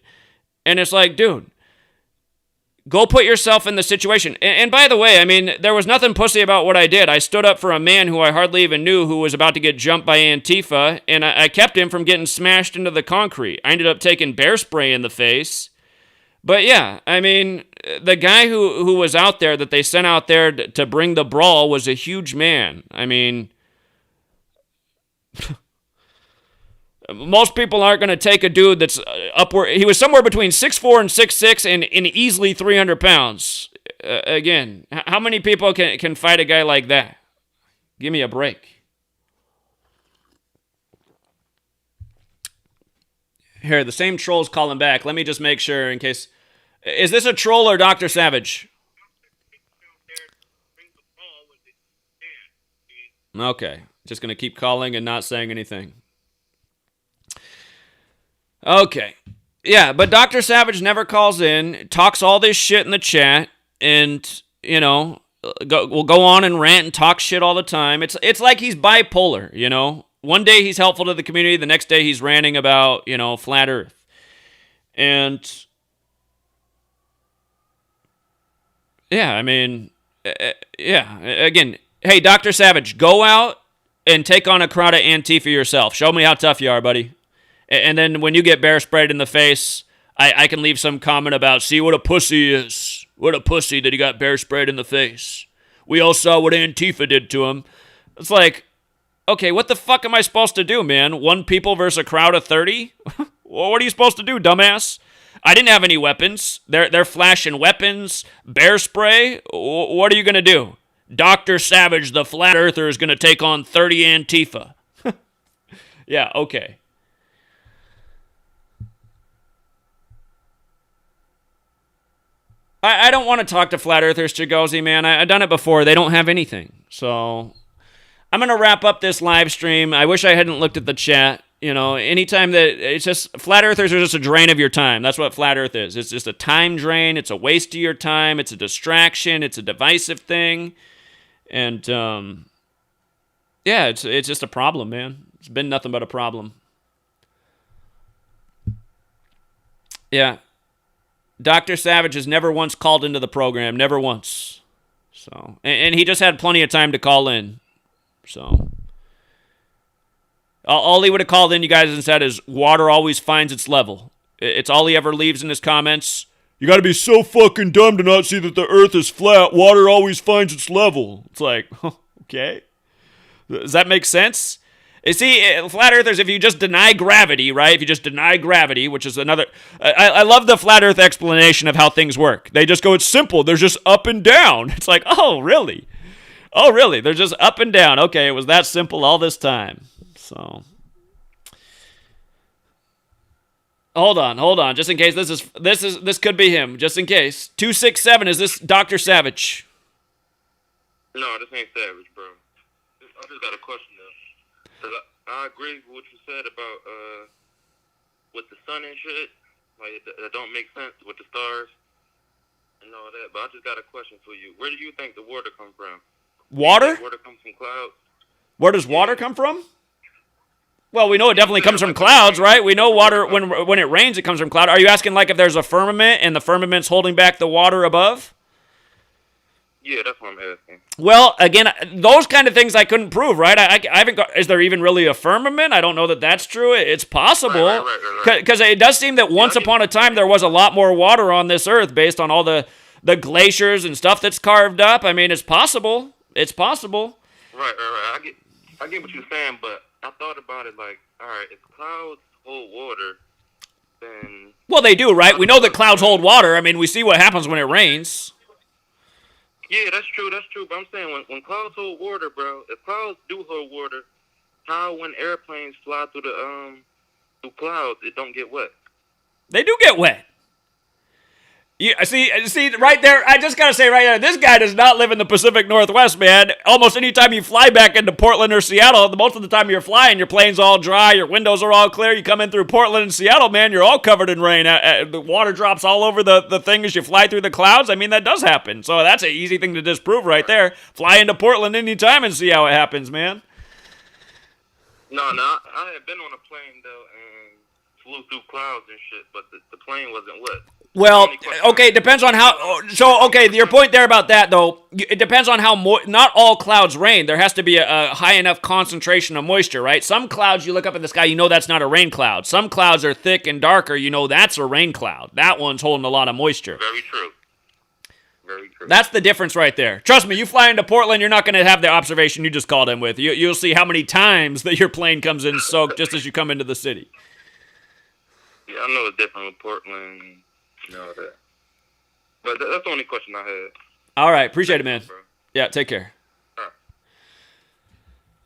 And it's like, dude, go put yourself in the situation. And by the way, I mean, there was nothing pussy about what I did. I stood up for a man who I hardly even knew who was about to get jumped by Antifa, and I kept him from getting smashed into the concrete. I ended up taking bear spray in the face. But yeah, I mean, the guy who was out there that they sent out there to bring the brawl was a huge man. I mean... Most people aren't going to take a dude that's upward. He was somewhere between 6'4" and 6'6" and easily 300 pounds. Again, how many people can fight a guy like that? Give me a break. Here, the same troll's calling back. Let me just make sure in case. Is this a troll or Dr. Savage? Okay. Just going to keep calling and not saying anything. Okay. Yeah, but Dr. Savage never calls in, talks all this shit in the chat, and, you know, will go on and rant and talk shit all the time. It's like he's bipolar, you know? One day he's helpful to the community, the next day he's ranting about, you know, flat earth. And, yeah, I mean, yeah, again, hey, Dr. Savage, go out and take on a crowd of Antifa yourself. Show me how tough you are, buddy. And then when you get bear sprayed in the face, I can leave some comment about, see what a pussy is. What a pussy that he got bear sprayed in the face. We all saw what Antifa did to him. It's like, okay, what the fuck am I supposed to do, man? 1 people versus a crowd of 30? Well, what are you supposed to do, dumbass? I didn't have any weapons. They're flashing weapons, bear spray. What are you going to do? Dr. Savage, the flat earther, is going to take on 30 Antifa. Yeah, okay. I don't want to talk to flat earthers, Chigozi, man. I've done it before. They don't have anything. So I'm going to wrap up this live stream. I wish I hadn't looked at the chat. You know, anytime that it's just flat earthers are just a drain of your time. That's what flat earth is. It's just a time drain. It's a waste of your time. It's a distraction. It's a divisive thing. And yeah, it's just a problem, man. It's been nothing but a problem. Yeah. Dr. Savage has never once called into the program. Never once. So, and he just had plenty of time to call in. So, all he would have called in, you guys, and said is, water always finds its level. It's all he ever leaves in his comments. You got to be so fucking dumb to not see that the earth is flat. Water always finds its level. It's like, okay. Does that make sense? You see, flat earthers, if you just deny gravity, right? If you just deny gravity, which is another... I love the flat earth explanation of how things work. They just go, it's simple. There's just up and down. It's like, oh, really? Oh, really? They're just up and down. Okay, it was that simple all this time. So... Hold on. Just in case this could be him. Just in case. 267, is this Dr. Savage? No, this ain't Savage, bro. I just got a question though. I agree with what you said about with the sun and shit. Like, it don't make sense with the stars. And know that, but I just got a question for you. Where do you think the water come from? Water? Water comes from clouds. Where does water come from? Well, we know it definitely comes from Like, clouds, right? We know water, when it rains, it comes from cloud. Are you asking like if there's a firmament and the firmament's holding back the water above? Yeah, that's what I'm asking. Well, again, those kind of things I couldn't prove, right? I haven't got, is there even really a firmament? I don't know that that's true. It's possible. Right. Because it does seem that once upon a time there was a lot more water on this earth based on all the glaciers and stuff that's carved up. I mean, it's possible. It's possible. Right. I get what you're saying, but I thought about it like, all right, if clouds hold water, then... Well, they do, right? We know that clouds hold water. I mean, we see what happens when it rains. Yeah, that's true. But I'm saying when clouds hold water, bro, if clouds do hold water, how when airplanes fly through through clouds, it don't get wet? They do get wet. Yeah, see, right there, I just gotta say right there, this guy does not live in the Pacific Northwest, man. Almost any time you fly back into Portland or Seattle, most of the time you're flying, your plane's all dry, your windows are all clear, you come in through Portland and Seattle, man, you're all covered in rain. The water drops all over the thing as you fly through the clouds. I mean, that does happen. So that's an easy thing to disprove right there. Fly into Portland anytime and see how it happens, man. No, I had been on a plane, though, and flew through clouds and shit, but the plane wasn't wet. Well, okay, it depends on how... So, okay, your point there about that, though, it depends on how... Not all clouds rain. There has to be a high enough concentration of moisture, right? Some clouds, you look up at the sky, you know that's not a rain cloud. Some clouds are thick and darker, you know that's a rain cloud. That one's holding a lot of moisture. Very true. That's the difference right there. Trust me, you fly into Portland, you're not going to have the observation you just called in with. You'll see how many times that your plane comes in soaked just as you come into the city. Yeah, I know it's different with Portland... that. But that's the only question I had. All right, appreciate it, man. Bro. Yeah, take care. All right.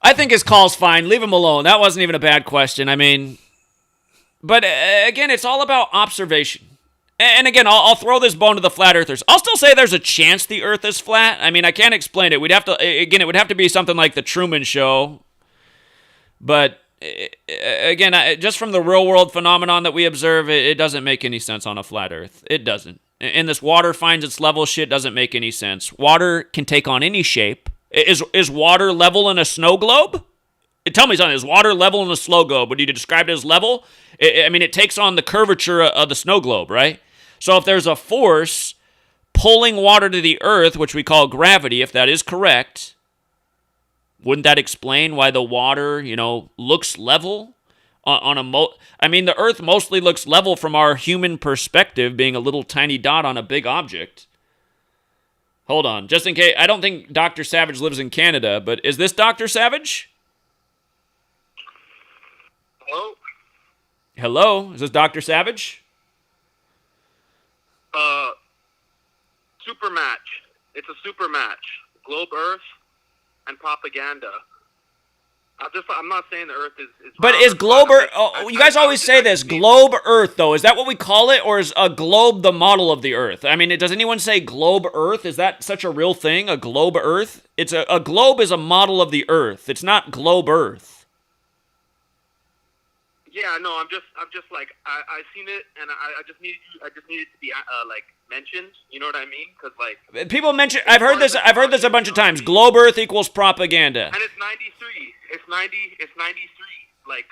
I think his call's fine. Leave him alone. That wasn't even a bad question. I mean, but again, it's all about observation. And again, I'll throw this bone to the flat earthers. I'll still say there's a chance the earth is flat. I mean, I can't explain it. It would have to be something like the Truman Show. But again, just from the real world phenomenon that we observe, it doesn't make any sense on a flat earth. It doesn't. And this water finds its level shit doesn't make any sense. Water can take on any shape. Is water level in a snow globe? Tell me something. Is water level in a snow globe? Would you describe it as level? I mean, it takes on the curvature of the snow globe, right? So if there's a force pulling water to the earth, which we call gravity, if that is correct, wouldn't that explain why the water, looks level on I mean, the earth mostly looks level from our human perspective, being a little tiny dot on a big object. Hold on, just in case, I don't think Dr. Savage lives in Canada, but is this Dr. Savage? Hello? Hello? Is this Dr. Savage? Super match. It's a super match. Globe Earth and propaganda. I'm not saying the Earth is but is globe Earth... Oh, you guys always say this. Globe Earth, though. Is that what we call it? Or is a globe the model of the Earth? I mean, does anyone say globe Earth? Is that such a real thing? A globe Earth? It's a globe is a model of the Earth. It's not globe Earth. Yeah, no, I'm just like I've seen it, and I just need it to be mentioned. You know what I mean? Because people mention. I've heard this a bunch of times. Globe Earth equals propaganda. And it's 93. It's 93. Like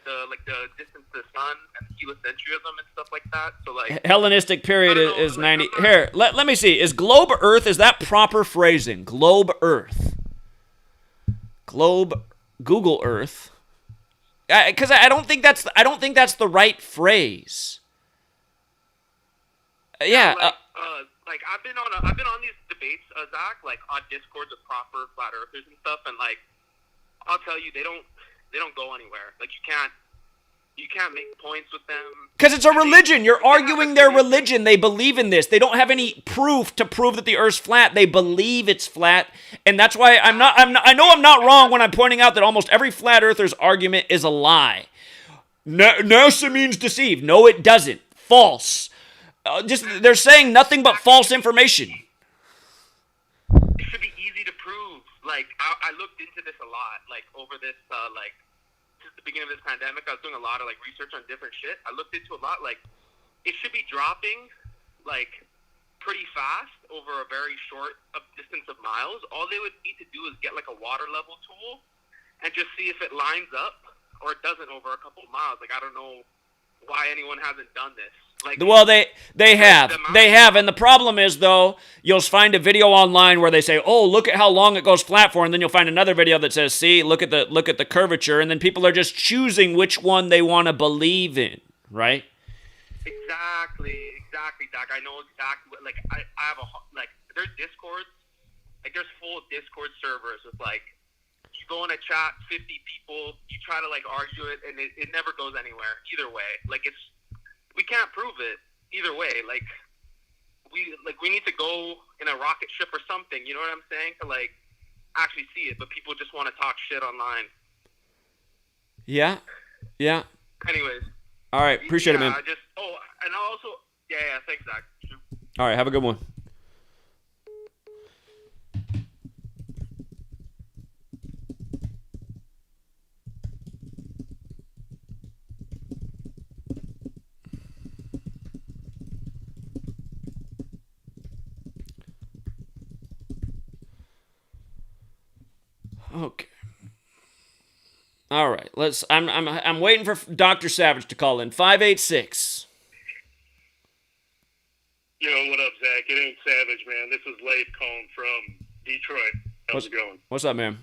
the distance to the sun and heliocentrism and stuff like that. So Hellenistic period is 90. Here, let me see. Is globe Earth? Is that proper phrasing? Globe Earth. Google Earth. Because I don't think that's the right phrase. Yeah. I've been on these debates, Zach, on Discords of proper flat earthers and stuff, and I'll tell you, they don't go anywhere. You can't make points with them. Because it's a religion. You're arguing their religion. They believe in this. They don't have any proof to prove that the Earth's flat. They believe it's flat, and that's why I know I'm not wrong when I'm pointing out that almost every flat earther's argument is a lie. NASA means deceive. No, it doesn't. False. They're saying nothing but false information. It should be easy to prove. I looked into this a lot. Over this since the beginning of this pandemic, I was doing a lot of research on different shit. I looked into a lot. It should be dropping pretty fast over a very short distance of miles. All they would need to do is get like a water level tool and just see if it lines up or it doesn't over a couple of miles. Like, I don't know why anyone hasn't done this. Like, well, they have, and the problem is though, you'll find a video online where they say, "Oh, look at how long it goes flat for," and then you'll find another video that says, "See, look at the curvature," and then people are just choosing which one they want to believe in, right? Exactly, Doc. I know exactly what. Like, I have there's Discords, like there's full Discord servers with like, you go in a chat, 50 people, you try to like argue it, and it never goes anywhere either way. Like, we can't prove it either way. Like we need to go in a rocket ship or something. You know what I'm saying? To like actually see it, but people just want to talk shit online. Yeah. Anyways. All right, appreciate it, man. And also, thanks, Zach. All right, have a good one. Okay. All right. I'm waiting for Dr. Savage to call in. 586. Yo, what up, Zach? It ain't Savage, man. This is Leif calling from Detroit. How's it going? What's up, man?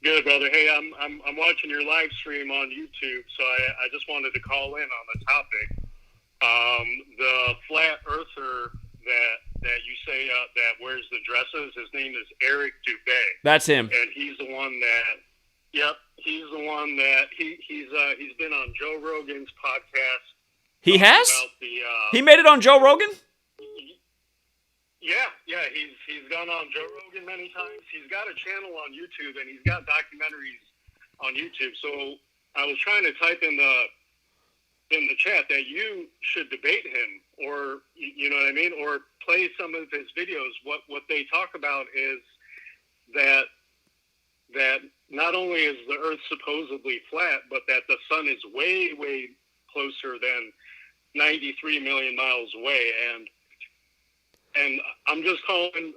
Good, brother. Hey, I'm watching your live stream on YouTube, so I just wanted to call in on the topic. The flat earther that you say that wears the dresses, his name is Eric Dubé. That's him. And he's the one that. Yep, he's the one that he's been on Joe Rogan's podcast. He has? About he made it on Joe Rogan? Yeah, he's gone on Joe Rogan many times. He's got a channel on YouTube and he's got documentaries on YouTube. So I was trying to type in the chat that you should debate him, or you know what I mean, or play some of his videos. What they talk about is that not only is the Earth supposedly flat, but that the sun is way, way closer than 93 million miles away. And I'm just calling,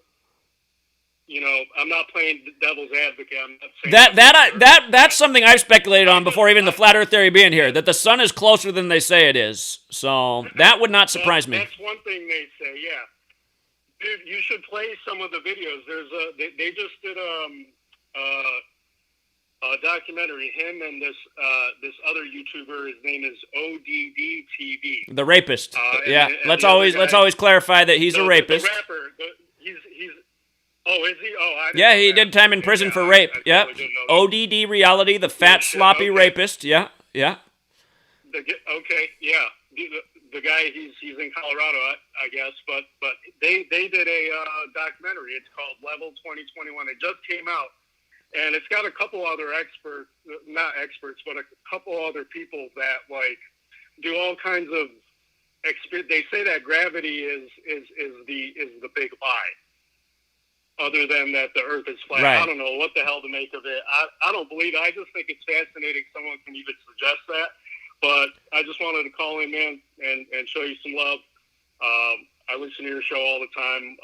I'm not playing devil's advocate. I'm not saying that's something I've speculated on before even the flat Earth theory being here, that the sun is closer than they say it is. So that would not surprise me. That's one thing they say, yeah. Dude, you should play some of the videos. They just did a documentary, him and this other YouTuber. His name is ODD TV. The rapist. And let's guy, always clarify that he's a rapist. The rapper. He's. Oh, is he? Oh, I didn't yeah, know he that. did time in prison for rape. Yep. ODD reality, the fat sloppy rapist. Yeah. Okay, yeah. The guy, he's in Colorado, I guess, but they did a documentary. It's called Level 2021. It just came out. And it's got a couple other not experts, but a couple other people that like do all kinds of. They say that gravity is the big lie. Other than that, the Earth is flat. Right. I don't know what the hell to make of it. I don't believe it. I just think it's fascinating. Someone can even suggest that. But I just wanted to call in, man, and show you some love. I listen to your show all the time.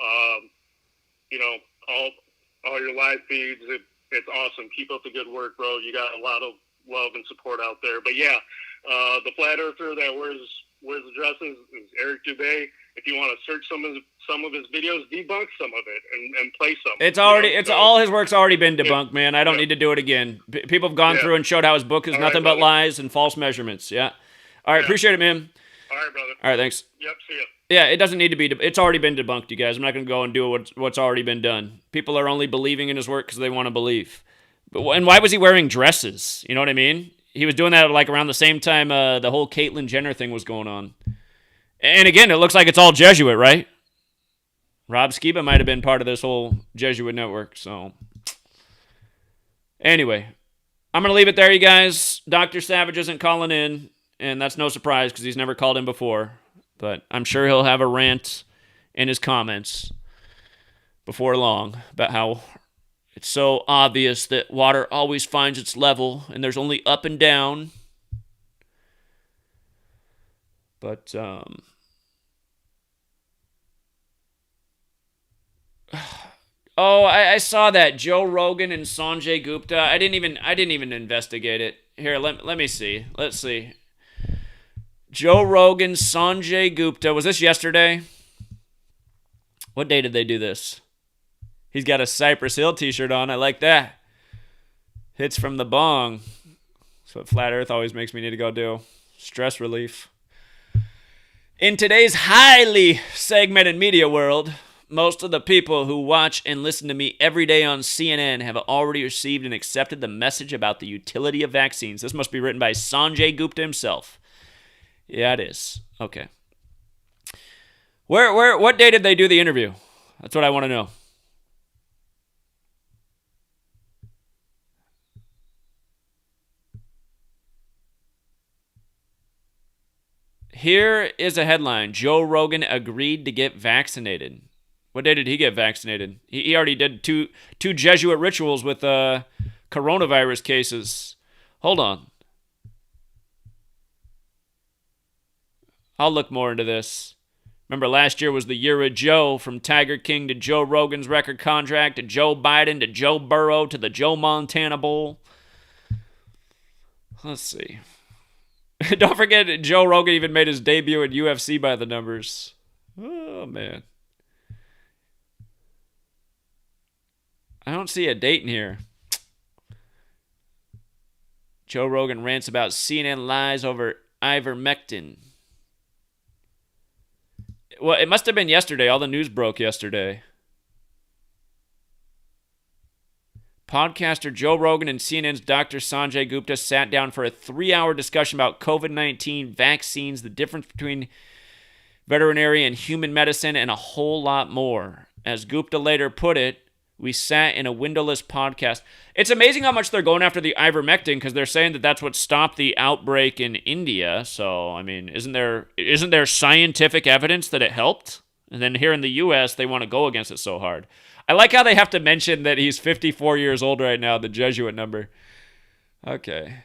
All your live feeds. It's awesome. Keep up the good work, bro. You got a lot of love and support out there. But yeah, the flat earther that wears the dresses is Eric Dubé. If you want to search some of his videos, debunk some of it and play some. All his work's already been debunked, man. I don't need to do it again. People have gone through and showed how his book is all nothing right, but lies and false measurements. Yeah. All right, appreciate it, man. All right, brother. All right, thanks. Yep, see ya. Yeah, it doesn't need to be. It's already been debunked, you guys. I'm not going to go and do what's already been done. People are only believing in his work because they want to believe. And why was he wearing dresses? You know what I mean? He was doing that like around the same time the whole Caitlyn Jenner thing was going on. And again, it looks like it's all Jesuit, right? Rob Skiba might have been part of this whole Jesuit network. So anyway, I'm going to leave it there, you guys. Dr. Savage isn't calling in, and that's no surprise because he's never called in before. But I'm sure he'll have a rant in his comments before long about how it's so obvious that water always finds its level and there's only up and down. But Oh, I saw that Joe Rogan and Sanjay Gupta. I didn't even investigate it. Here, let me see. Let's see. Joe Rogan, Sanjay Gupta. Was this yesterday? What day did they do this? He's got a Cypress Hill t-shirt on. I like that. Hits from the bong. That's what Flat Earth always makes me need to go do. Stress relief. In today's highly segmented media world, most of the people who watch and listen to me every day on CNN have already received and accepted the message about the utility of vaccines. This must be written by Sanjay Gupta himself. Yeah, it is. Okay. What day did they do the interview? That's what I want to know. Here is a headline. Joe Rogan agreed to get vaccinated. What day did he get vaccinated? He already did two Jesuit rituals with coronavirus cases. Hold on. I'll look more into this. Remember, last year was the year of Joe, from Tiger King to Joe Rogan's record contract to Joe Biden to Joe Burrow to the Joe Montana Bowl. Let's see. Don't forget, Joe Rogan even made his debut at UFC by the numbers. Oh, man. I don't see a date in here. Joe Rogan rants about CNN lies over ivermectin. Well, it must have been yesterday. All the news broke yesterday. Podcaster Joe Rogan and CNN's Dr. Sanjay Gupta sat down for a 3-hour discussion about COVID-19, vaccines, the difference between veterinary and human medicine, and a whole lot more. As Gupta later put it, we sat in a windowless podcast. It's amazing how much they're going after the ivermectin, because they're saying that that's what stopped the outbreak in India. So, I mean, isn't there scientific evidence that it helped? And then here in the U.S., they want to go against it so hard. I like how they have to mention that he's 54 years old right now, the Jesuit number. Okay.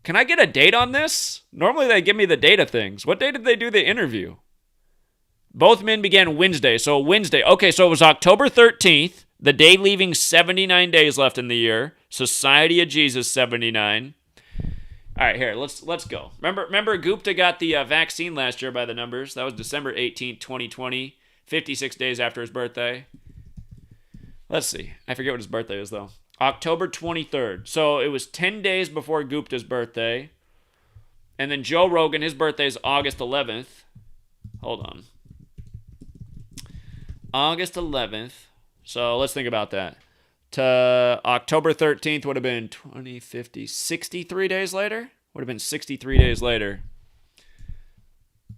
Can I get a date on this? Normally they give me the date of things. What day did they do the interview? Both men began Wednesday. So Wednesday. Okay, so it was October 13th, the day leaving 79 days left in the year. Society of Jesus 79. All right, here, let's go. Remember Gupta got the vaccine last year by the numbers. That was December 18th, 2020, 56 days after his birthday. Let's see. I forget what his birthday is, though. October 23rd. So it was 10 days before Gupta's birthday. And then Joe Rogan, his birthday is August 11th. Hold on. August 11th. So let's think about that. To October 13th would have been 20, 50, 63 days later? Would have been 63 days later.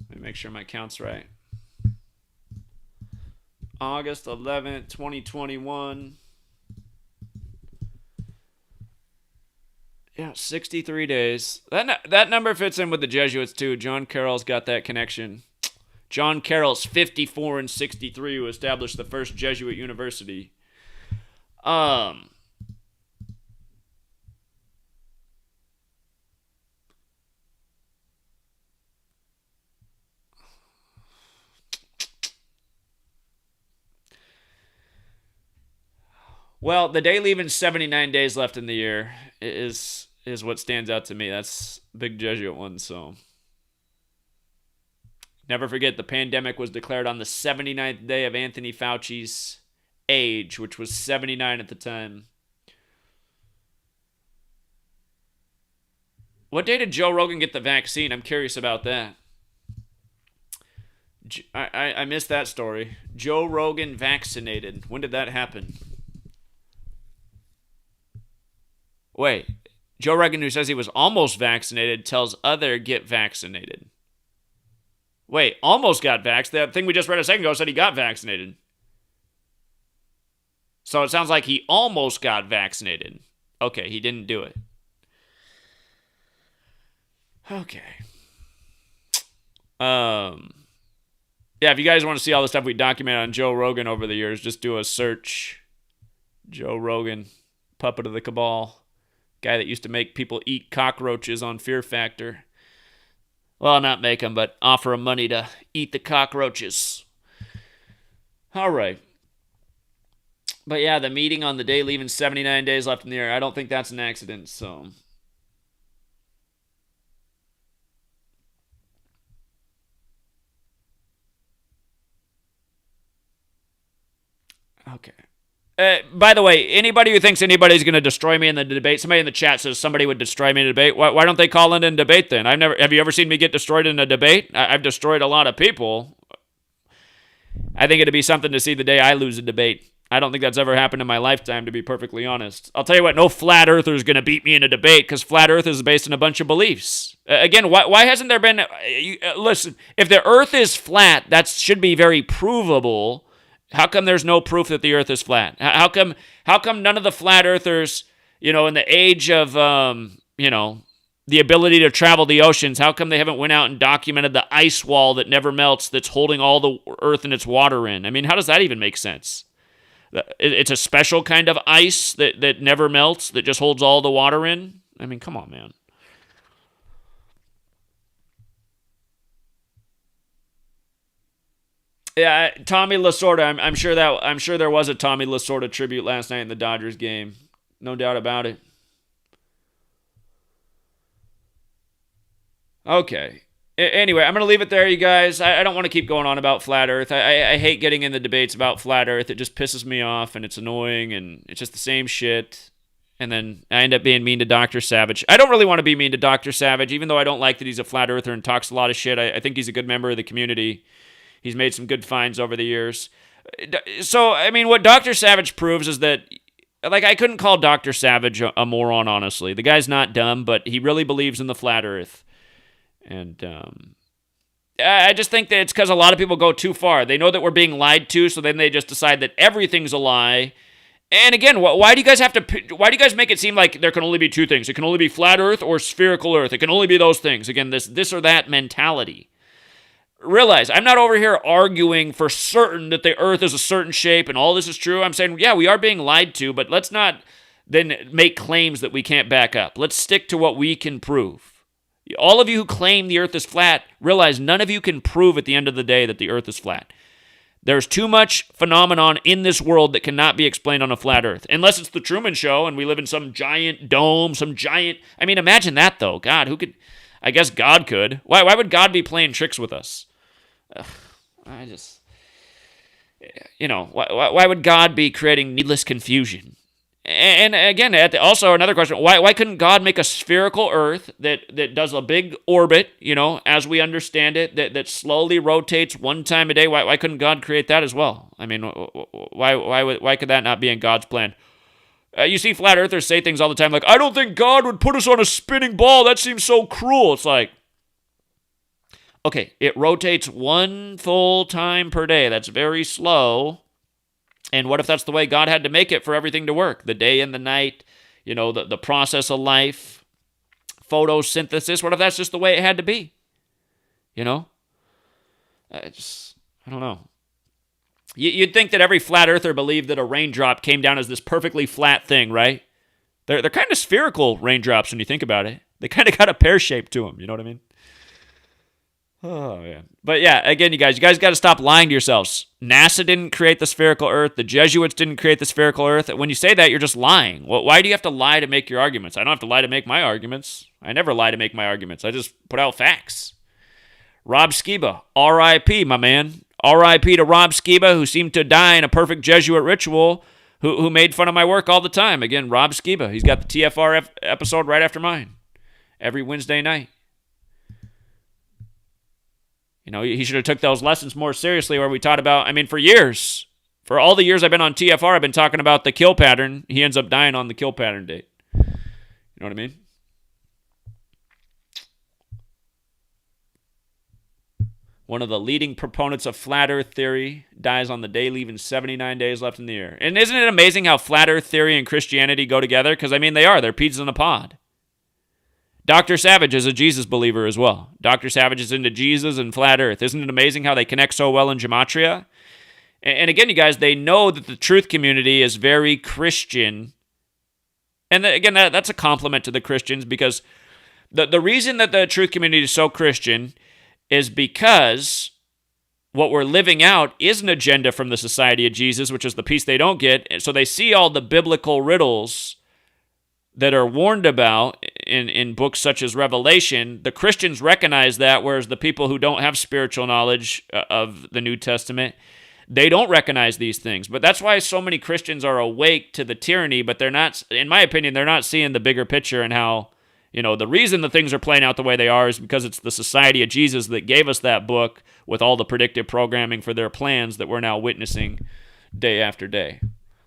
Let me make sure my count's right. August 11th, 2021. Yeah, 63 days. That number fits in with the Jesuits, too. John Carroll's got that connection. John Carroll's 54 and 63, who established the first Jesuit university. Well, the day leaving 79 days left in the year is what stands out to me. That's big Jesuit one, so. Never forget, the pandemic was declared on the 79th day of Anthony Fauci's age, which was 79 at the time. What day did Joe Rogan get the vaccine? I'm curious about that. I missed that story. Joe Rogan vaccinated. When did that happen? Wait. Joe Rogan, who says he was almost vaccinated, tells other get vaccinated. Wait, almost got vaxxed? That thing we just read a second ago said he got vaccinated. So it sounds like he almost got vaccinated. Okay, he didn't do it. Okay. Yeah, if you guys want to see all the stuff we documented on Joe Rogan over the years, just do a search. Joe Rogan, puppet of the cabal. Guy that used to make people eat cockroaches on Fear Factor. Well, not make them, but offer them money to eat the cockroaches. All right. But yeah, the meeting on the day leaving 79 days left in the air. I don't think that's an accident, so. Okay. By the way, anybody who thinks anybody's going to destroy me in the debate, somebody in the chat says somebody would destroy me in a debate. Why don't they call in and debate then? Have you ever seen me get destroyed in a debate? I've destroyed a lot of people. I think it'd be something to see the day I lose a debate. I don't think that's ever happened in my lifetime, to be perfectly honest. I'll tell you what, no flat earther is going to beat me in a debate because flat earth is based on a bunch of beliefs. Again, why hasn't there been... listen, if the earth is flat, that should be very provable. How come there's no proof that the earth is flat? How come none of the flat earthers, in the age of, the ability to travel the oceans, how come they haven't went out and documented the ice wall that never melts that's holding all the earth and its water in? I mean, how does that even make sense? It's a special kind of ice that never melts, that just holds all the water in? I mean, come on, man. Yeah, Tommy Lasorda. I'm sure there was a Tommy Lasorda tribute last night in the Dodgers game. No doubt about it. Okay. Anyway, I'm going to leave it there, you guys. I don't want to keep going on about flat earth. I hate getting in the debates about flat earth. It just pisses me off, and it's annoying, and it's just the same shit. And then I end up being mean to Dr. Savage. I don't really want to be mean to Dr. Savage, even though I don't like that he's a flat earther and talks a lot of shit. I think he's a good member of the community. He's made some good finds over the years. So, I mean, what Dr. Savage proves is that, I couldn't call Dr. Savage a moron, honestly. The guy's not dumb, but he really believes in the flat earth. And I just think that it's because a lot of people go too far. They know that we're being lied to, so then they just decide that everything's a lie. And again, why do you guys make it seem like there can only be two things? It can only be flat earth or spherical earth. It can only be those things. Again, this or that mentality. Realize, I'm not over here arguing for certain that the earth is a certain shape and all this is true. I'm saying, yeah, we are being lied to, but let's not then make claims that we can't back up. Let's stick to what we can prove. All of you who claim the earth is flat, realize none of you can prove at the end of the day that the earth is flat. There's too much phenomenon in this world that cannot be explained on a flat earth. Unless it's the Truman Show and we live in some giant dome, I mean, imagine that, though. God, who could... I guess God could. Why would God be playing tricks with us? Why would God be creating needless confusion? And again, also another question, why couldn't God make a spherical earth that does a big orbit, as we understand it, that slowly rotates one time a day? Why couldn't God create that as well? I mean, why could that not be in God's plan? You see flat earthers say things all the time like, I don't think God would put us on a spinning ball. That seems so cruel. It's like, okay, it rotates one full time per day. That's very slow. And what if that's the way God had to make it for everything to work? The day and the night, the process of life, photosynthesis. What if that's just the way it had to be? I don't know. You'd think that every flat earther believed that a raindrop came down as this perfectly flat thing, right? They're kind of spherical raindrops when you think about it. They kind of got a pear shape to them. You know what I mean? Oh, yeah. But yeah, again, you guys got to stop lying to yourselves. NASA didn't create the spherical earth. The Jesuits didn't create the spherical earth. When you say that, you're just lying. Why do you have to lie to make your arguments? I don't have to lie to make my arguments. I never lie to make my arguments. I just put out facts. Rob Skiba, R.I.P., my man. R.I.P. to Rob Skiba, who seemed to die in a perfect Jesuit ritual, who made fun of my work all the time. Again, Rob Skiba. He's got the TFR episode right after mine. Every Wednesday night. He should have took those lessons more seriously where we taught about, for years. For all the years I've been on TFR, I've been talking about the kill pattern. He ends up dying on the kill pattern date. You know what I mean? One of the leading proponents of flat earth theory dies on the day leaving 79 days left in the year. And isn't it amazing how flat earth theory and Christianity go together? Because, they are. They're peas in a pod. Dr. Savage is a Jesus believer as well. Dr. Savage is into Jesus and flat earth. Isn't it amazing how they connect so well in gematria? And again, you guys, they know that the truth community is very Christian. And again, that's a compliment to the Christians because the reason that the truth community is so Christian is because what we're living out is an agenda from the Society of Jesus, which is the piece they don't get. So they see all the biblical riddles that are warned about in books such as Revelation. The Christians recognize that, whereas the people who don't have spiritual knowledge of the New Testament, they don't recognize these things. But that's why so many Christians are awake to the tyranny, but they're not, in my opinion, they're not seeing the bigger picture and how, the reason the things are playing out the way they are is because it's the Society of Jesus that gave us that book with all the predictive programming for their plans that we're now witnessing day after day.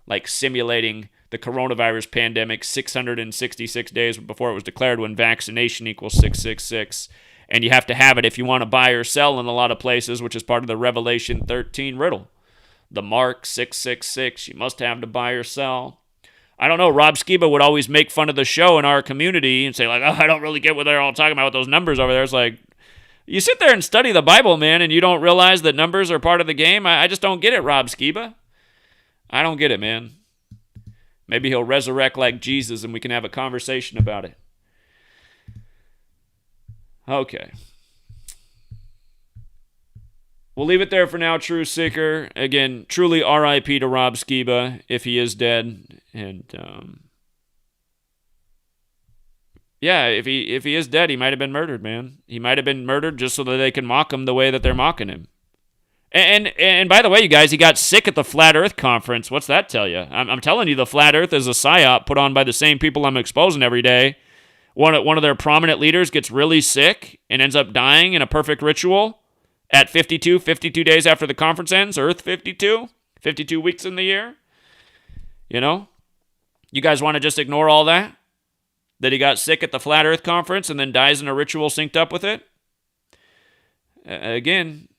Like simulating the coronavirus pandemic 666 days before it was declared, when vaccination equals 666. And you have to have it if you want to buy or sell in a lot of places, which is part of the Revelation 13 riddle. The mark 666, you must have to buy or sell. I don't know, Rob Skiba would always make fun of the show in our community and say, like, I don't really get what they're all talking about with those numbers over there. It's like, you sit there and study the Bible, man, and you don't realize that numbers are part of the game? I just don't get it, Rob Skiba. I don't get it, man. Maybe he'll resurrect like Jesus and we can have a conversation about it. Okay. We'll leave it there for now, True Seeker. Again, truly R.I.P. to Rob Skiba if he is dead. And, if he is dead, he might have been murdered, man. He might have been murdered just so that they can mock him the way that they're mocking him. And by the way, you guys, he got sick at the Flat Earth Conference. What's that tell you? I'm telling you, the Flat Earth is a psyop put on by the same people I'm exposing every day. One of their prominent leaders gets really sick and ends up dying in a perfect ritual at 52 days after the conference ends. Earth 52 weeks in the year. You guys want to just ignore all that? That he got sick at the Flat Earth Conference and then dies in a ritual synced up with it? Again,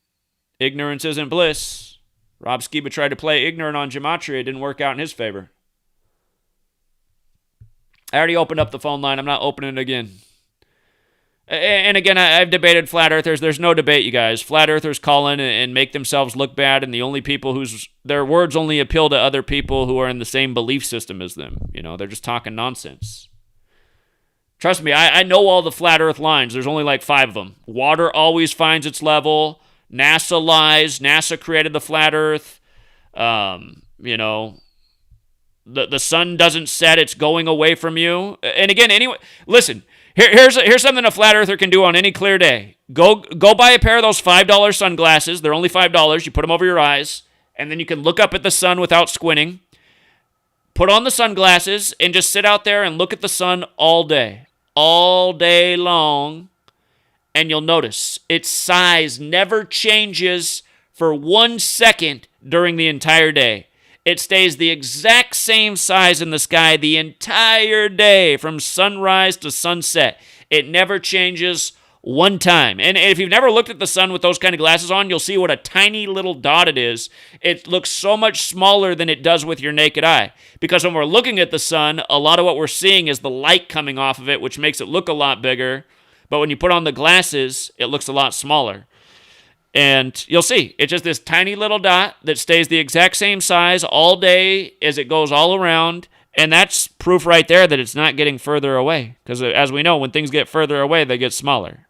ignorance isn't bliss. Rob Skiba tried to play ignorant on gematria. It didn't work out in his favor. I already opened up the phone line. I'm not opening it again. And again, I've debated flat earthers. There's no debate, you guys. Flat earthers call in and make themselves look bad, and the only people whose their words only appeal to other people who are in the same belief system as them. They're just talking nonsense. Trust me, I know all the flat earth lines. There's only like 5 of them. Water always finds its level. NASA lies. NASA created the flat earth. The sun doesn't set. It's going away from you. And again, anyway, listen. Here's something a flat earther can do on any clear day. Go buy a pair of those $5 sunglasses. They're only $5. You put them over your eyes, and then you can look up at the sun without squinting. Put on the sunglasses and just sit out there and look at the sun all day long, and you'll notice its size never changes for 1 second during the entire day. It stays the exact same size in the sky the entire day from sunrise to sunset. It never changes one time. And if you've never looked at the sun with those kind of glasses on, you'll see what a tiny little dot it is. It looks so much smaller than it does with your naked eye. Because when we're looking at the sun, a lot of what we're seeing is the light coming off of it, which makes it look a lot bigger. But when you put on the glasses, it looks a lot smaller. And you'll see, it's just this tiny little dot that stays the exact same size all day as it goes all around. And that's proof right there that it's not getting further away. Because as we know, when things get further away, they get smaller.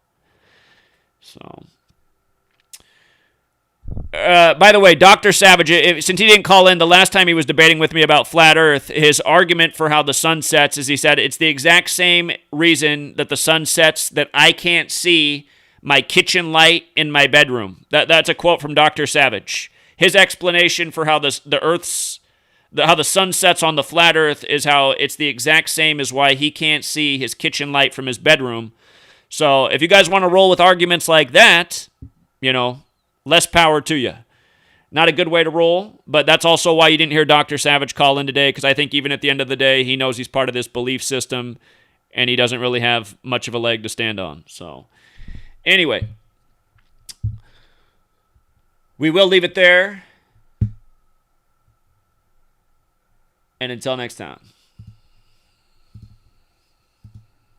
So, by the way, Dr. Savage, since he didn't call in the last time he was debating with me about flat Earth, his argument for how the sun sets is he said it's the exact same reason that the sun sets that I can't see my kitchen light in my bedroom. That's a quote from Dr. Savage. His explanation for how how the sun sets on the flat Earth is how it's the exact same as why he can't see his kitchen light from his bedroom. So if you guys want to roll with arguments like that, less power to you. Not a good way to roll, but that's also why you didn't hear Dr. Savage call in today, because I think even at the end of the day, he knows he's part of this belief system, and he doesn't really have much of a leg to stand on. So anyway, we will leave it there. And until next time.